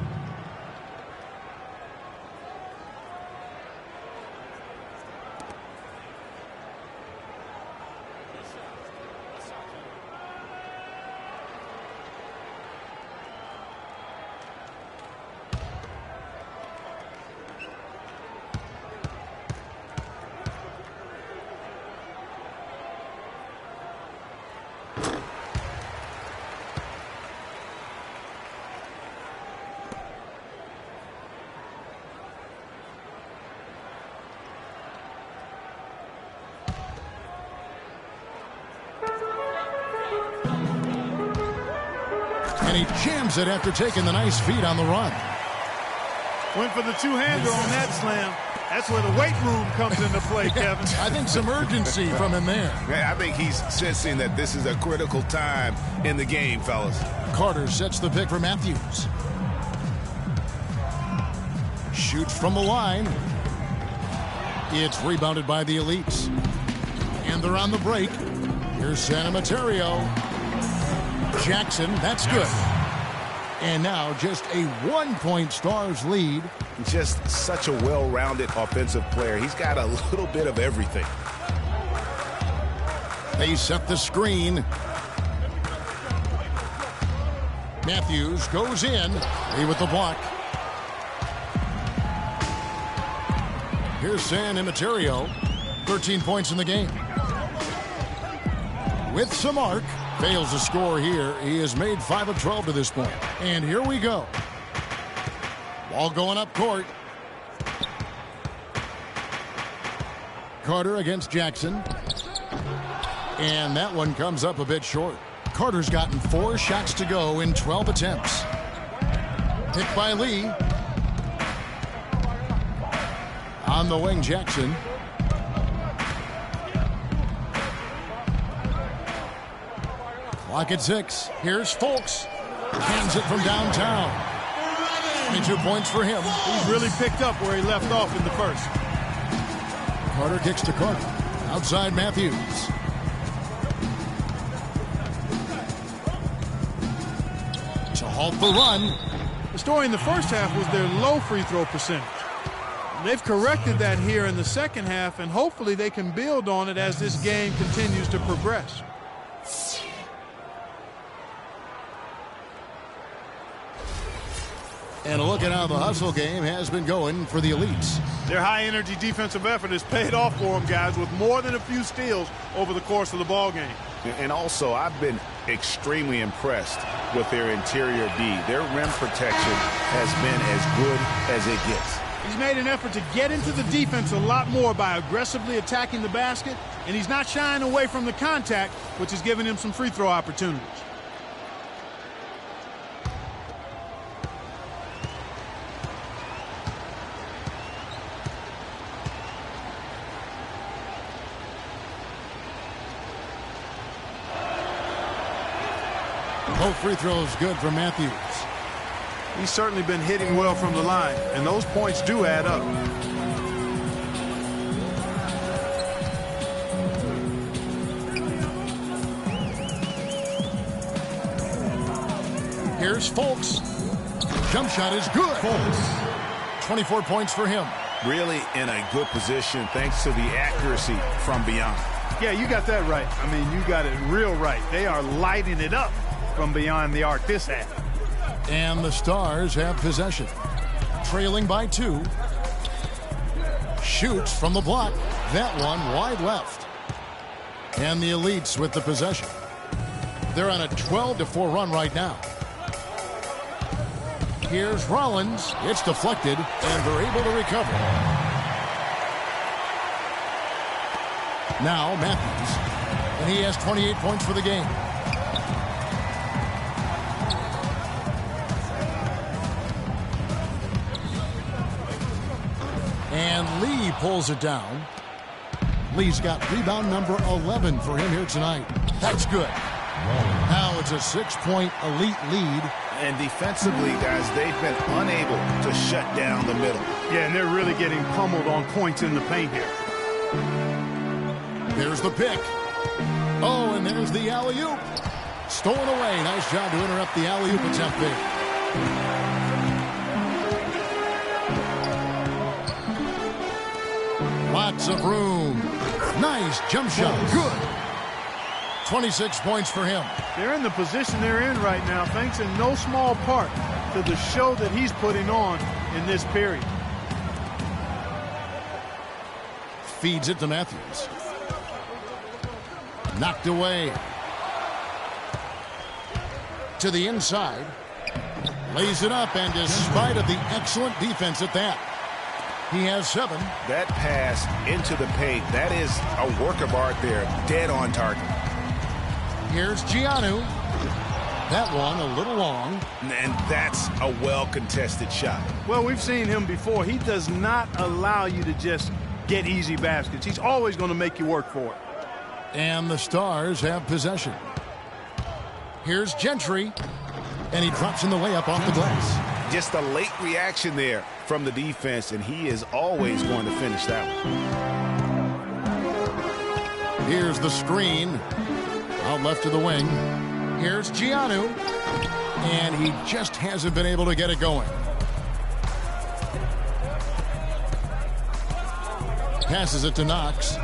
And he jams it after taking the nice feed on the run. Went for the two-hander on that slam. That's where the weight room comes into play, Kevin. I think some urgency from him there. I think he's sensing that this is a critical time in the game, fellas. Carter sets the pick for Matthews. Shoots from the line. It's rebounded by the Elites. And they're on the break. Here's San Emeterio. Jackson, that's good. And now just a 1-point Stars lead. Just such a well-rounded offensive player. He's got a little bit of everything. They set the screen. Matthews goes in. He with the block. Here's San Emeterio. 13 points in the game. With some arc. Fails to score here. He has made 5 of 12 to this point. And here we go. Ball going up court. Carter against Jackson. And that one comes up a bit short. Carter's gotten 4 shots to go in 12 attempts. Picked by Lee. On the wing, Jackson. Clock at 6. Here's Fultz. Hands it from downtown. 22 points for him. He's really picked up where he left off in the first. Carter kicks to Carter. Outside Matthews. To halt the run. The story in the first half was their low free throw percentage. They've corrected that here in the second half, and hopefully they can build on it as this game continues to progress. And a look at how the hustle game has been going for the Elites. Their high-energy defensive effort has paid off for them, guys, with more than a few steals over the course of the ball game. And also, I've been extremely impressed with their interior D. Their rim protection has been as good as it gets. He's made an effort to get into the defense a lot more by aggressively attacking the basket, and he's not shying away from the contact, which is giving him some free throw opportunities. Both free throws good for Matthews. He's certainly been hitting well from the line, and those points do add up. Here's Fultz. Jump shot is good. Fultz. 24 points for him. Really in a good position thanks to the accuracy from beyond. Yeah, you got that right. I mean, you got it real right. They are lighting it up from beyond the arc this half. And the Stars have possession. Trailing by 2. Shoots from the block. That one wide left. And the Elites with the possession. They're on a 12-4 run right now. Here's Rollins. It's deflected, and they're able to recover. Now Matthews. And he has 28 points for the game. And Lee pulls it down. Lee's got rebound number 11 for him here tonight. That's good. Now it's a 6-point Elite lead. And defensively, guys, they've been unable to shut down the middle. Yeah, and they're really getting pummeled on points in the paint here. There's the pick. Oh, and there's the alley-oop. Stolen away. Nice job to interrupt the alley-oop attempt there. Lots of room. Nice jump shot. Good. 26 points for him. They're in the position they're in right now, thanks in no small part to the show that he's putting on in this period. Feeds it to Matthews. Knocked away. To the inside. Lays it up, and despite of the excellent defense at that, he has 7. That pass into the paint, that is a work of art there. Dead on target. Here's Giannou. That one a little long. And that's a well-contested shot. Well, we've seen him before. He does not allow you to just get easy baskets. He's always going to make you work for it. And the Stars have possession. Here's Gentry. And he drops in the layup off the glass. Just a late reaction there from the defense, and he is always going to finish that one. Here's the screen. Out left to the wing. Here's Giannou. And he just hasn't been able to get it going. Passes it to Knox.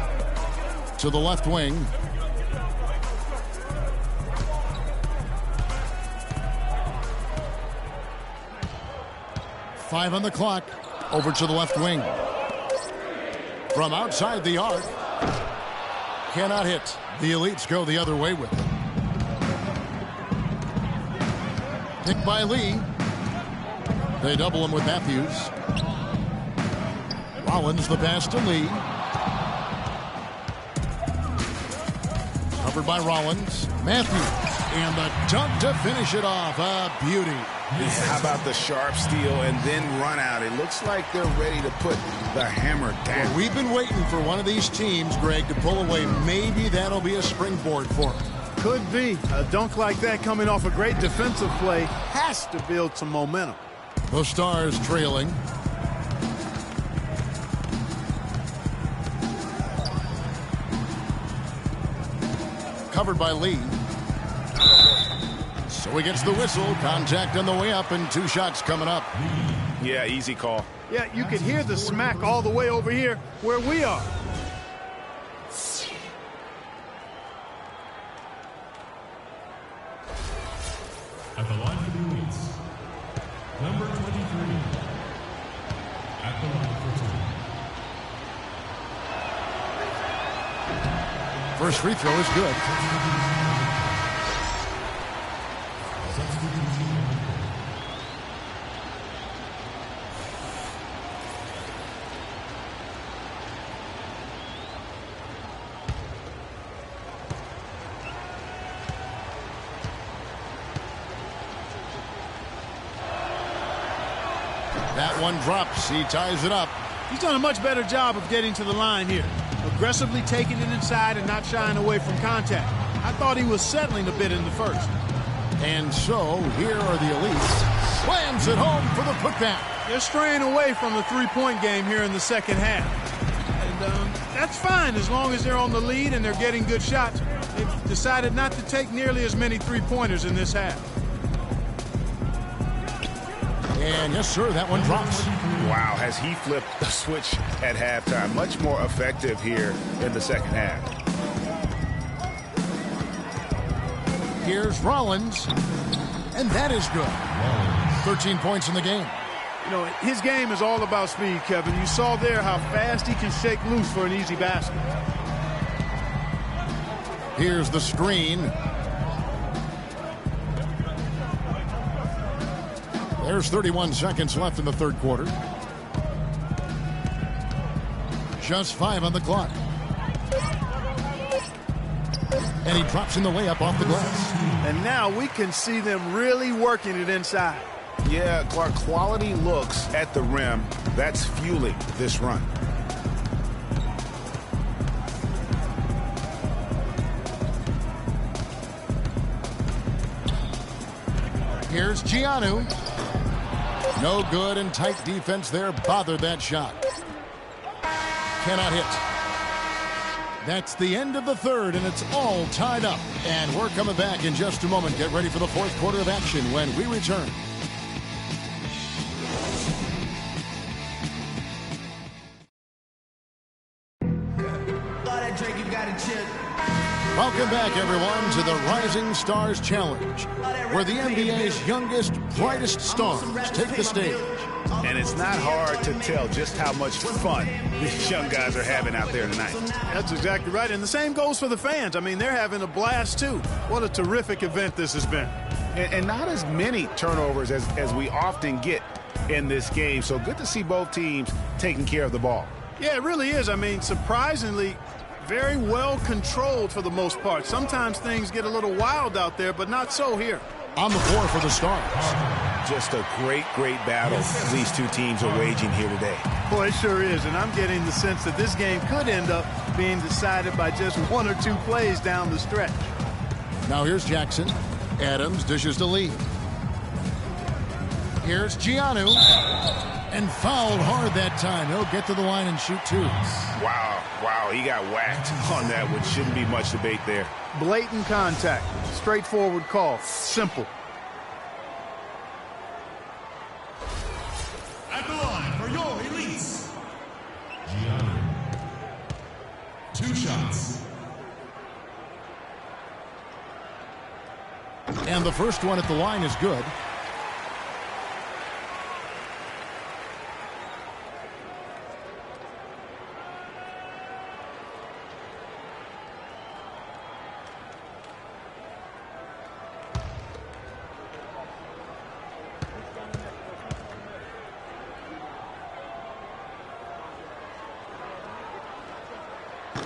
To the left wing. Five on the clock. Over to the left wing. From outside the arc. Cannot hit. The Elites go the other way with it. Picked by Lee. They double him with Matthews. Rollins the pass to Lee. Covered by Rollins. Matthews. And the dunk to finish it off. A beauty. How about the sharp steal and then run out? It looks like they're ready to put the hammer down. Well, we've been waiting for one of these teams, Greg, to pull away. Maybe that'll be a springboard for them. Could be. A dunk like that coming off a great defensive play has to build some momentum. The Stars trailing. Covered by Lee. So he gets the whistle. Contact on the way up and 2 shots coming up. Yeah, easy call. Yeah, you could hear the smack all the way over here where we are. At the line for the Elites, number 23. At the line for 2. First free throw is good. That one drops. He ties it up. He's done a much better job of getting to the line here. Aggressively taking it inside and not shying away from contact. I thought he was settling a bit in the first. And so here are the Elites. Slams it home for the putback. They're straying away from the three-point game here in the second half. And that's fine as long as they're on the lead and they're getting good shots. They've decided not to take nearly as many three-pointers in this half. And yes, sir, that one drops. Wow, has he flipped the switch at halftime? Much more effective here in the second half. Here's Rollins. And that is good. 13 points in the game. You know, his game is all about speed, Kevin. You saw there how fast he can shake loose for an easy basket. Here's the screen. There's 31 seconds left in the third quarter. Just 5 on the clock. And he drops in the layup off the glass. And now we can see them really working it inside. Yeah, Clark, quality looks at the rim. That's fueling this run. Here's Giannou. No good, and tight defense there bothered that shot. Cannot hit. That's the end of the third, and it's all tied up. And we're coming back in just a moment. Get ready for the fourth quarter of action when we return. Welcome back, everyone, to the Rising Stars Challenge, where the NBA's youngest, brightest stars take the stage. And it's not hard to tell just how much fun these young guys are having out there tonight. That's exactly right. And the same goes for the fans. I mean, they're having a blast, too. What a terrific event this has been. And not as many turnovers as we often get in this game. So good to see both teams taking care of the ball. Yeah, it really is. I mean, surprisingly, very well controlled for the most part. Sometimes things get a little wild out there, but not so here. On the floor for the Stars. Just a great battle these two teams are waging here today. Boy, it sure is, and I'm getting the sense that this game could end up being decided by just 1 or 2 plays down the stretch. Now here's Jackson. Adams dishes to Lee. Here's Giannou. And fouled hard that time. He'll get to the line and shoot 2. Wow, he got whacked on that, which shouldn't be much debate there. Blatant contact. Straightforward call. Simple. At the line for your Elites, Giannou. 2 shots. And the first one at the line is good.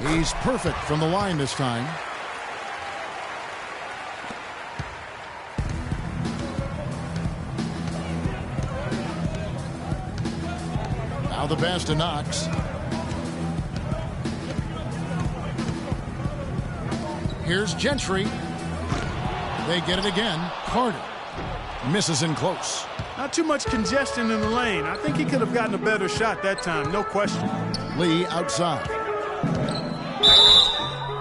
He's perfect from the line this time. Now the pass to Knox. Here's Gentry. They get it again. Carter misses in close. Not too much congestion in the lane. I think he could have gotten a better shot that time, no question. Lee outside.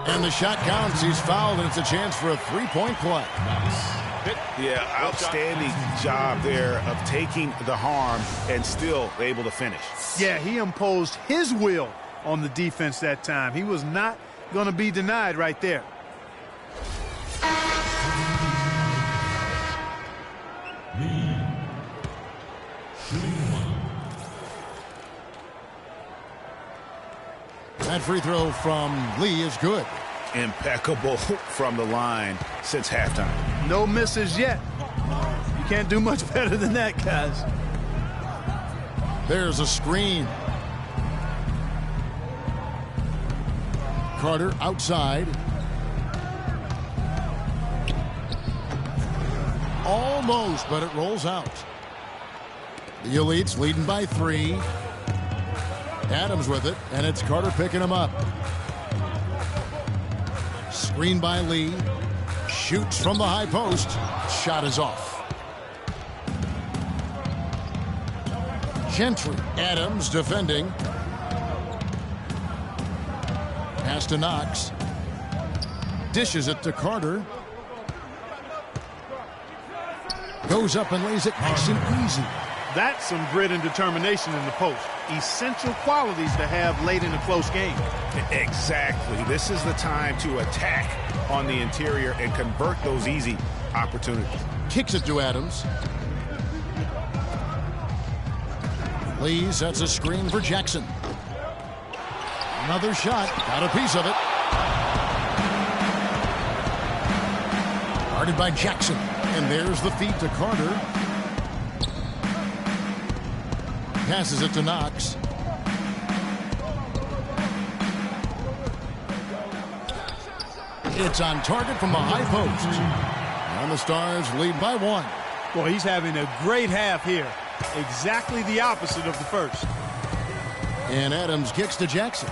And the shot counts. He's fouled, and it's a chance for a three-point play. Yeah, outstanding job there of taking the harm and still able to finish. Yeah, he imposed his will on the defense that time. He was not going to be denied right there. That free throw from Lee is good. Impeccable from the line since halftime. No misses yet. You can't do much better than that, guys. There's a screen. Carter outside. Almost, but it rolls out. The Elites leading by 3. Adams with it, and it's Carter picking him up. Screen by Lee. Shoots from the high post. Shot is off. Gentry. Adams defending. Pass to Knox. Dishes it to Carter. Goes up and lays it nice and easy. That's some grit and determination in the post. Essential qualities to have late in a close game. Exactly. This is the time to attack on the interior and convert those easy opportunities. Kicks it to Adams. Lee sets a screen for Jackson. Another shot. Got a piece of it. Guarded by Jackson. And there's the feed to Carter. Passes it to Knox. It's on target from the high post. And the Stars lead by 1. Well, he's having a great half here. Exactly the opposite of the first. And Adams kicks to Jackson.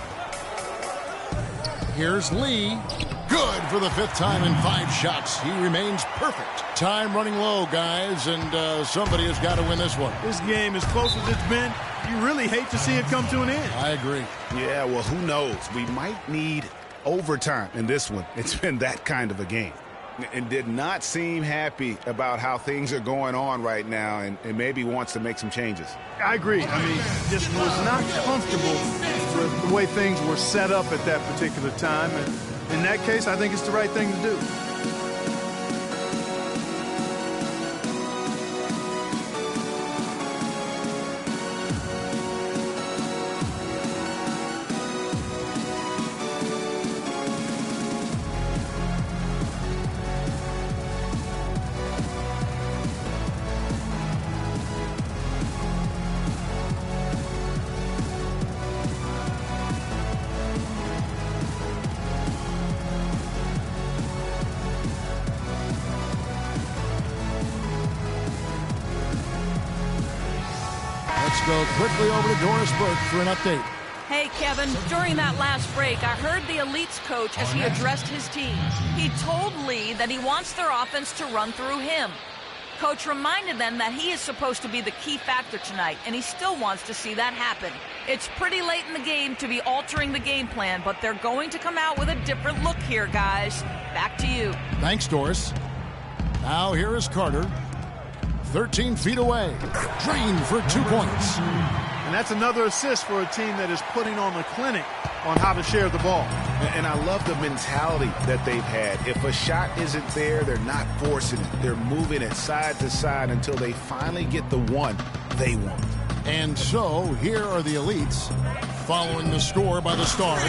Here's Lee. Good for the 5th time in 5 shots. He remains perfect. Time running low, guys, and somebody has got to win this one. This game, as close as it's been, you really hate to see it come to an end. I agree. Yeah, well, who knows? We might need overtime in this one. It's been that kind of a game. And did not seem happy about how things are going on right now, and maybe wants to make some changes. I agree. I mean, just was not comfortable with the way things were set up at that particular time. And in that case, I think it's the right thing to do. Let's go quickly over to Doris Burke for an update. Hey, Kevin, during that last break, I heard the Elites coach as he addressed his team. He told Lee that he wants their offense to run through him. Coach reminded them that he is supposed to be the key factor tonight, and he still wants to see that happen. It's pretty late in the game to be altering the game plan, but they're going to come out with a different look here, guys. Back to you. Thanks, Doris. Now here is Carter. 13 feet away. Drained for 2 points. And that's another assist for a team that is putting on a clinic on how to share the ball. And I love the mentality that they've had. If a shot isn't there, they're not forcing it. They're moving it side to side until they finally get the one they want. And so here are the Elites following the score by the Stars,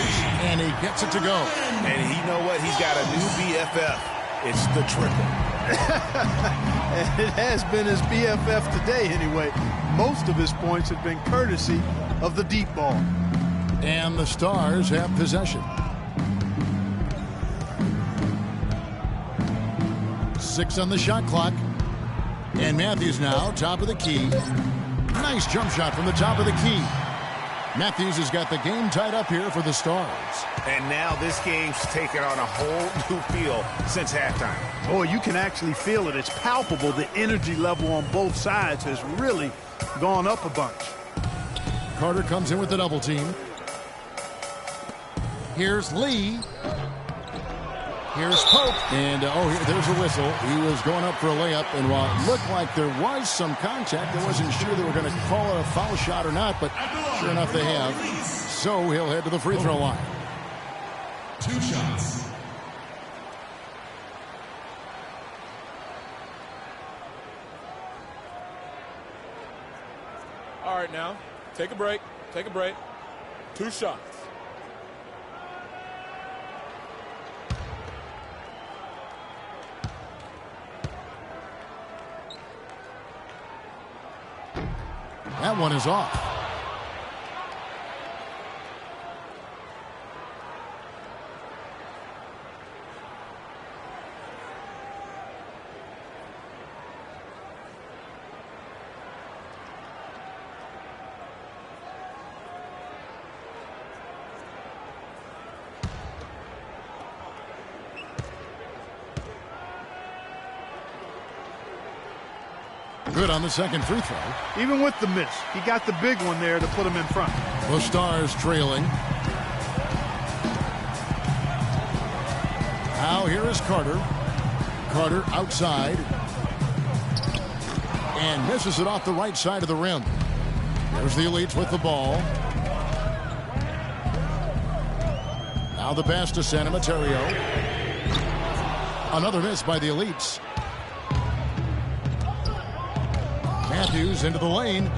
and he gets it to go. And you know what? He's got a new BFF. It's the triple. And it has been his BFF today anyway. Most of his points have been courtesy of the deep ball. And the Stars have possession. 6 on the shot clock. And Matthews now, top of the key. Nice jump shot from the top of the key. Matthews has got the game tied up here for the Stars. And now this game's taken on a whole new feel since halftime. Boy, you can actually feel it. It's palpable. The energy level on both sides has really gone up a bunch. Carter comes in with the double team. Here's Lee. Here's Pope. And, there's a whistle. He was going up for a layup. And while it looked like there was some contact, I wasn't sure they were going to call it a foul shot or not. But sure enough, they have. So he'll head to the free throw line. 2 shots. All right, now, take a break. Take a break. 2 shots. That one is off. Good on the second free throw. Even with the miss, he got the big one there to put him in front. The Stars trailing. Now here is Carter. Carter outside. And misses it off the right side of the rim. There's the Elites with the ball. Now the pass to Santa Materio. Another miss by the Elites. Matthews into the lane.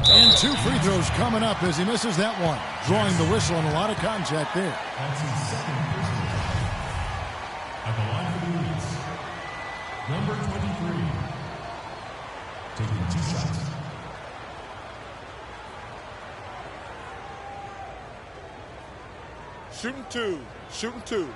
And 2 free throws coming up as he misses that one. Drawing the whistle and a lot of contact there. That's his second personal foul. At the line for the Elites, number 23, taking 2 shots. Shooting 2. Shooting 2.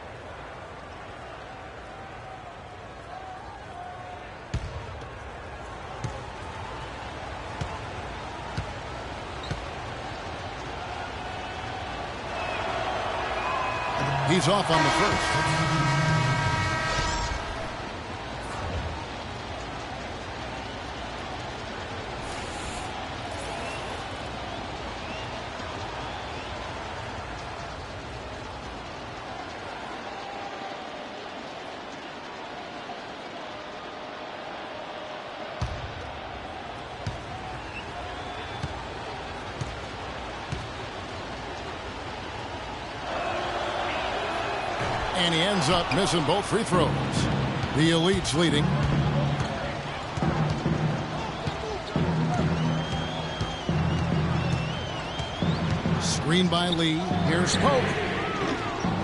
He's off on the first. And he ends up missing both free throws. The Elites leading. Screen by Lee. Here's Pope.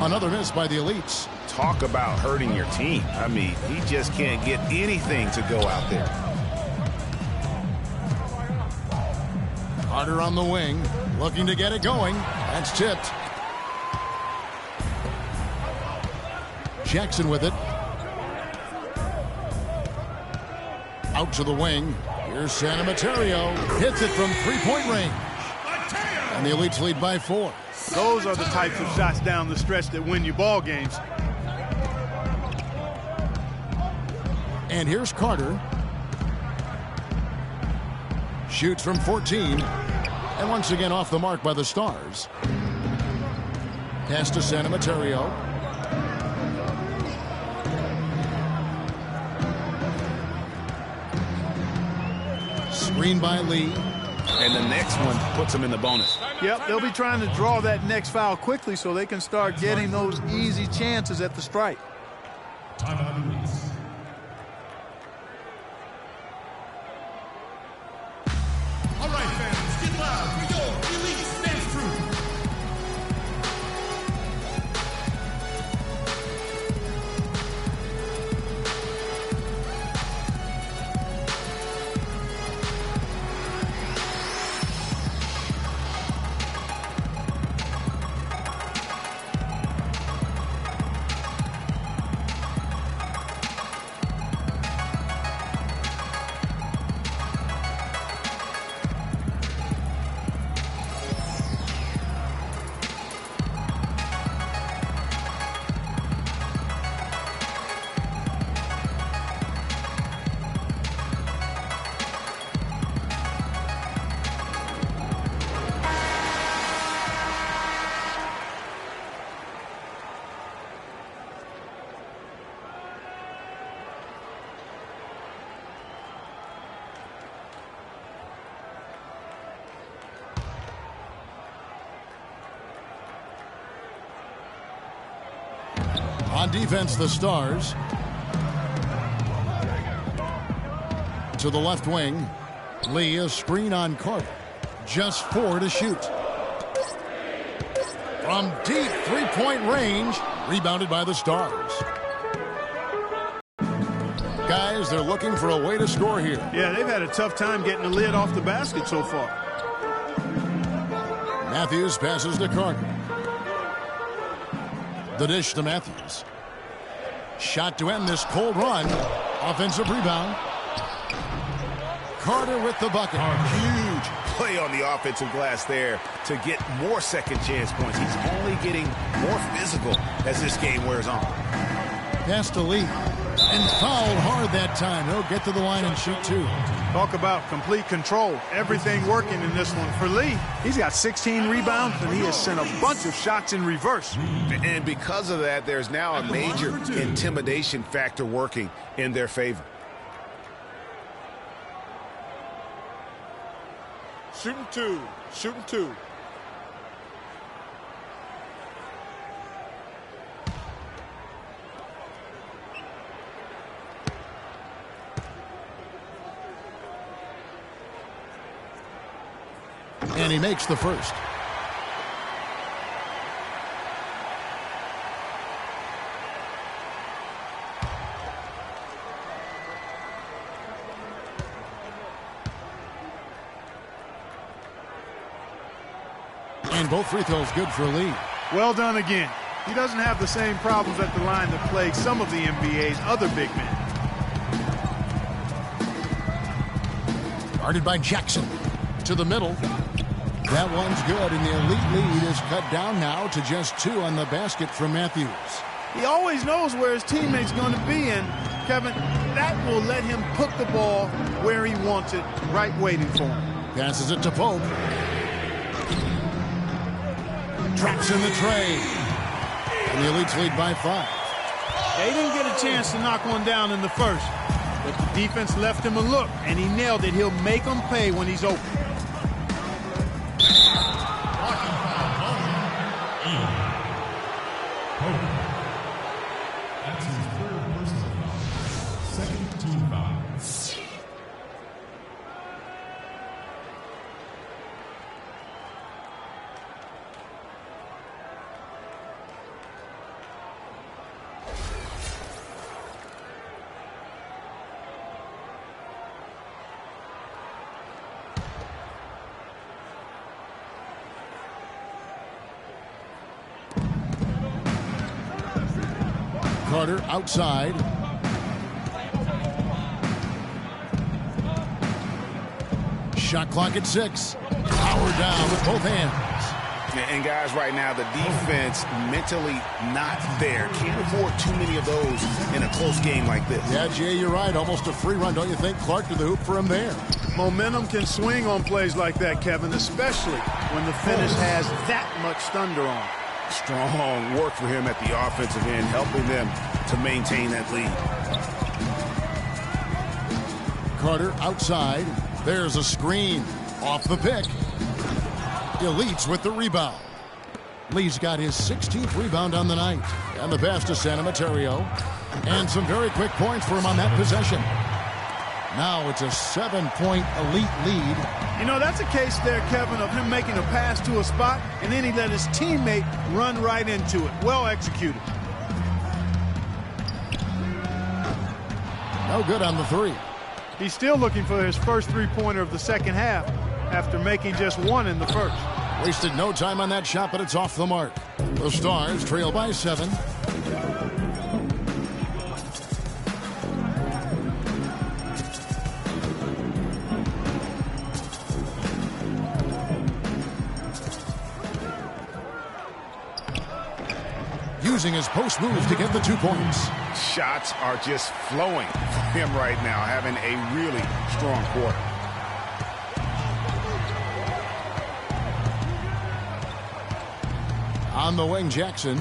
Another miss by the Elites. Talk about hurting your team. I mean, he just can't get anything to go out there. Carter on the wing, looking to get it going. That's tipped. Jackson with it. Out to the wing. Here's Santa Materio. Hits it from 3-point range. And the Elites lead by 4. Those are the types of shots down the stretch that win you ball games. And here's Carter. Shoots from 14. And once again off the mark by the Stars. Pass to Santa Materio. Screen by Lee. And the next one puts him in the bonus. Yep, they'll be trying to draw that next foul quickly so they can start getting those easy chances at the strike. Timeout Elites. All right, fans, get loud for your Elites dance crew. On defense, the Stars. To the left wing. Lee, a screen on Carter. Just 4 to shoot. From deep three-point range. Rebounded by the Stars. Guys, they're looking for a way to score here. Yeah, they've had a tough time getting the lid off the basket so far. Matthews passes to Carter. The dish to Matthews. Shot to end this cold run. Offensive rebound. Carter with the bucket. Huge play on the offensive glass there to get more second chance points. He's only getting more physical as this game wears on. Pass to Lee. And fouled hard that time. He'll get to the line and shoot 2. Talk about complete control. Everything working in this one for Lee. He's got 16 rebounds, and he has sent a bunch of shots in reverse. And because of that, there's now a major intimidation factor working in their favor. Shooting 2. Shooting 2. And he makes the first. And both free throws good for Lee. Well done again. He doesn't have the same problems at the line that plague some of the NBA's other big men. Guarded by Jackson. To the middle. That one's good, and the elite lead is cut down now to just 2 on the basket from Matthews. He always knows where his teammate's going to be, and Kevin, that will let him put the ball where he wants it, right waiting for him. Passes it to Pope. Traps in the tray. And the elites lead by 5. They didn't get a chance to knock one down in the first, but the defense left him a look, and he nailed it. He'll make them pay when he's open. That's his 3rd personal foul. 2nd team foul. Carter outside. Shot clock at 6. Power down with both hands. And guys, right now, the defense mentally not there. Can't afford too many of those in a close game like this. Yeah, Jay, you're right. Almost a free run, don't you think? Clark to the hoop for him there. Momentum can swing on plays like that, Kevin, especially when the finish has that much thunder on. Strong work for him at the offensive end, helping them to maintain that lead. Carter outside. There's a screen. Off the pick. Elites with the rebound. Lee's got his 16th rebound on the night. And the pass to Santa Materio. And some very quick points for him on that possession. Now it's a 7-point elite lead. You know, that's a case there, Kevin, of him making a pass to a spot, and then he let his teammate run right into it. Well executed. No good on the 3. He's still looking for his first three-pointer of the second half after making just 1 in the first. Wasted no time on that shot, but it's off the mark. The Stars trail by 7. Using his post moves to get the 2 points. Shots are just flowing from him right now, having a really strong quarter. On the wing, Jackson.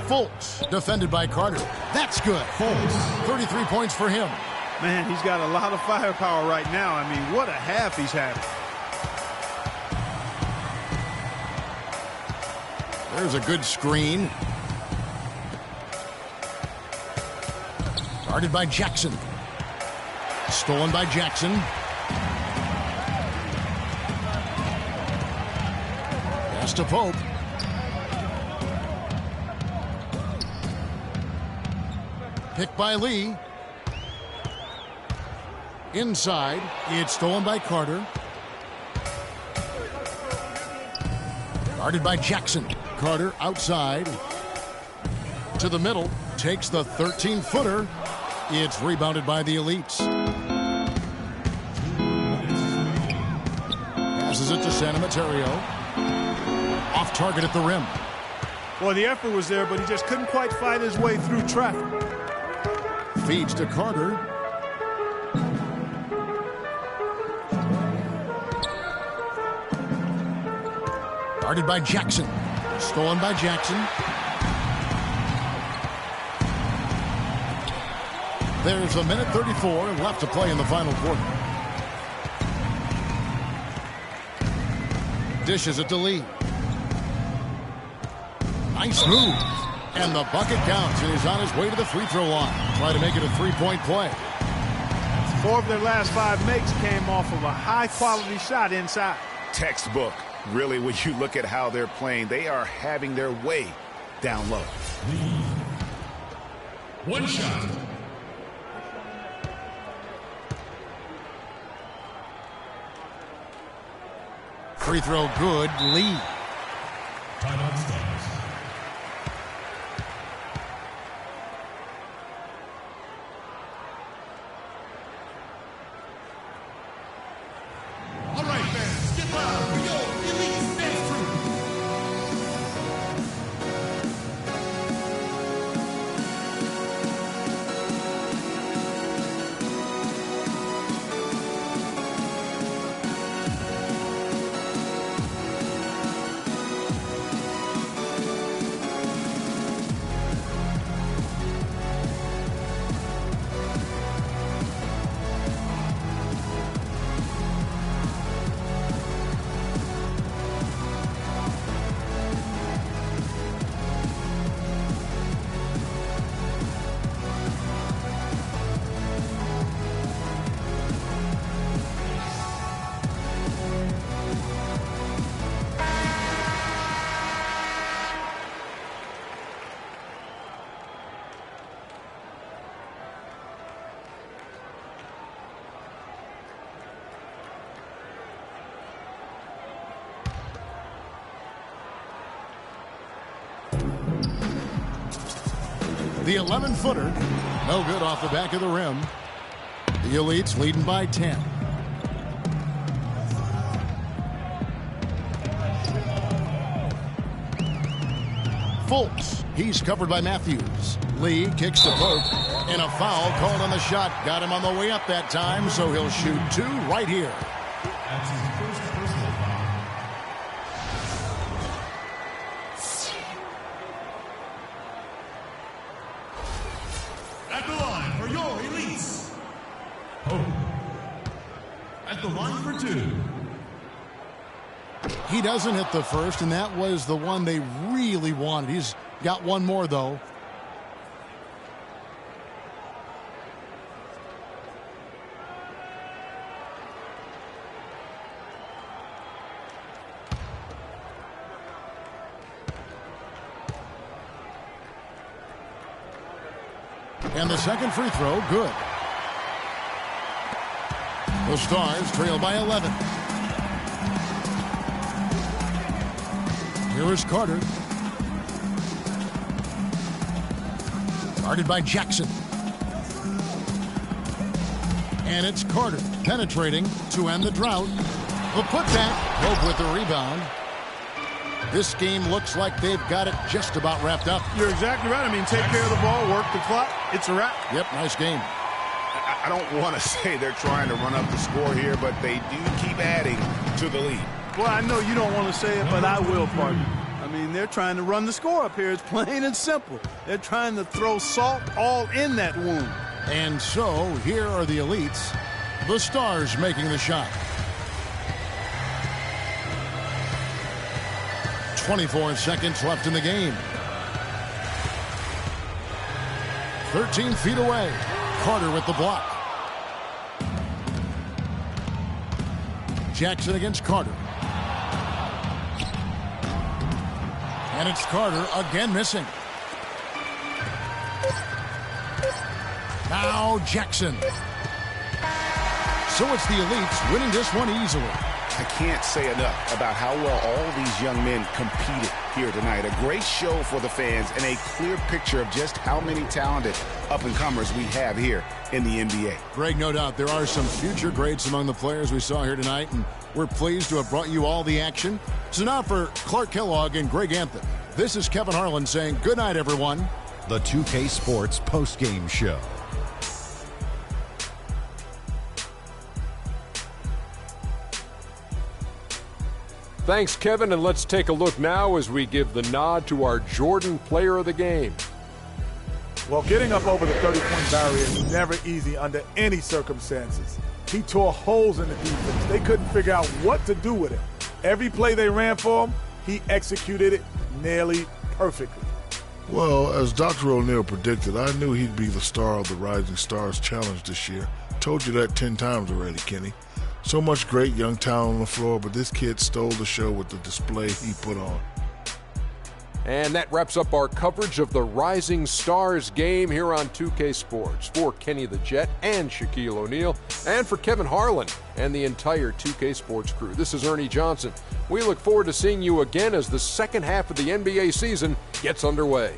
Fultz, defended by Carter. That's good. Fultz, 33 points for him. Man, he's got a lot of firepower right now. I mean, what a half he's having. There's a good screen. Guarded by Jackson. Stolen by Jackson. Pass to Pope. Picked by Lee. Inside. It's stolen by Carter. Guarded by Jackson. Carter outside. To the middle. Takes the 13-footer. It's rebounded by the Elites. Passes it to San Materio. Off target at the rim. Well, the effort was there, but he just couldn't quite fight his way through traffic. Feeds to Carter. Guarded by Jackson. Stolen by Jackson. There's a minute 34 left to play in the final quarter. Dishes it to Lee. Nice move. And the bucket counts, and he's on his way to the free throw line. Try to make it a three-point play. 4 of their last 5 makes came off of a high-quality shot inside. Textbook. Really, when you look at how they're playing, they are having their way down low. One shot. Free throw good. Lee. Timeout starts. All right, fans, get loud for your elite dance crew. The 11-footer. No good off the back of the rim. The Elites leading by 10. Fultz. He's covered by Matthews. Lee kicks to Pope. And a foul called on the shot. Got him on the way up that time, so he'll shoot 2 right here. That's his first personal foul. At the line for your elites. Pope. At the line for 2. He doesn't hit the first, and that was the one they really wanted. He's got one more, though. And the second free throw, good. The Stars trail by 11. Here is Carter. Guarded by Jackson. And it's Carter penetrating to end the drought. The putback. Pope with the rebound. This game looks like they've got it just about wrapped up. You're exactly right. I mean, take care of the ball, work the clock. It's a wrap. Yep, nice game. I don't want to say they're trying to run up the score here, but they do keep adding to the lead. Well, I know you don't want to say it, but I will, partner. I mean, they're trying to run the score up here. It's plain and simple. They're trying to throw salt all in that wound. And so, here are the Elites. The Stars making the shot. 24 seconds left in the game. 13 feet away. Carter with the block. Jackson against Carter. And it's Carter again missing. Now Jackson. So it's the Elites winning this one easily. I can't say enough about how well all these young men competed here tonight. A great show for the fans and a clear picture of just how many talented up-and-comers we have here in the NBA. Greg, no doubt there are some future greats among the players we saw here tonight, and we're pleased to have brought you all the action. So now for Clark Kellogg and Greg Anthony, this is Kevin Harlan saying good night, everyone. The 2K Sports postgame show. Thanks, Kevin, and let's take a look now as we give the nod to our Jordan Player of the Game. Well, getting up over the 30-point barrier is never easy under any circumstances. He tore holes in the defense. They couldn't figure out what to do with him. Every play they ran for him, he executed it nearly perfectly. Well, as Dr. O'Neal predicted, I knew he'd be the star of the Rising Stars Challenge this year. Told you that 10 times already, Kenny. So much great young talent on the floor, but this kid stole the show with the display he put on. And that wraps up our coverage of the Rising Stars game here on 2K Sports. For Kenny the Jet and Shaquille O'Neal, and for Kevin Harlan and the entire 2K Sports crew, this is Ernie Johnson. We look forward to seeing you again as the second half of the NBA season gets underway.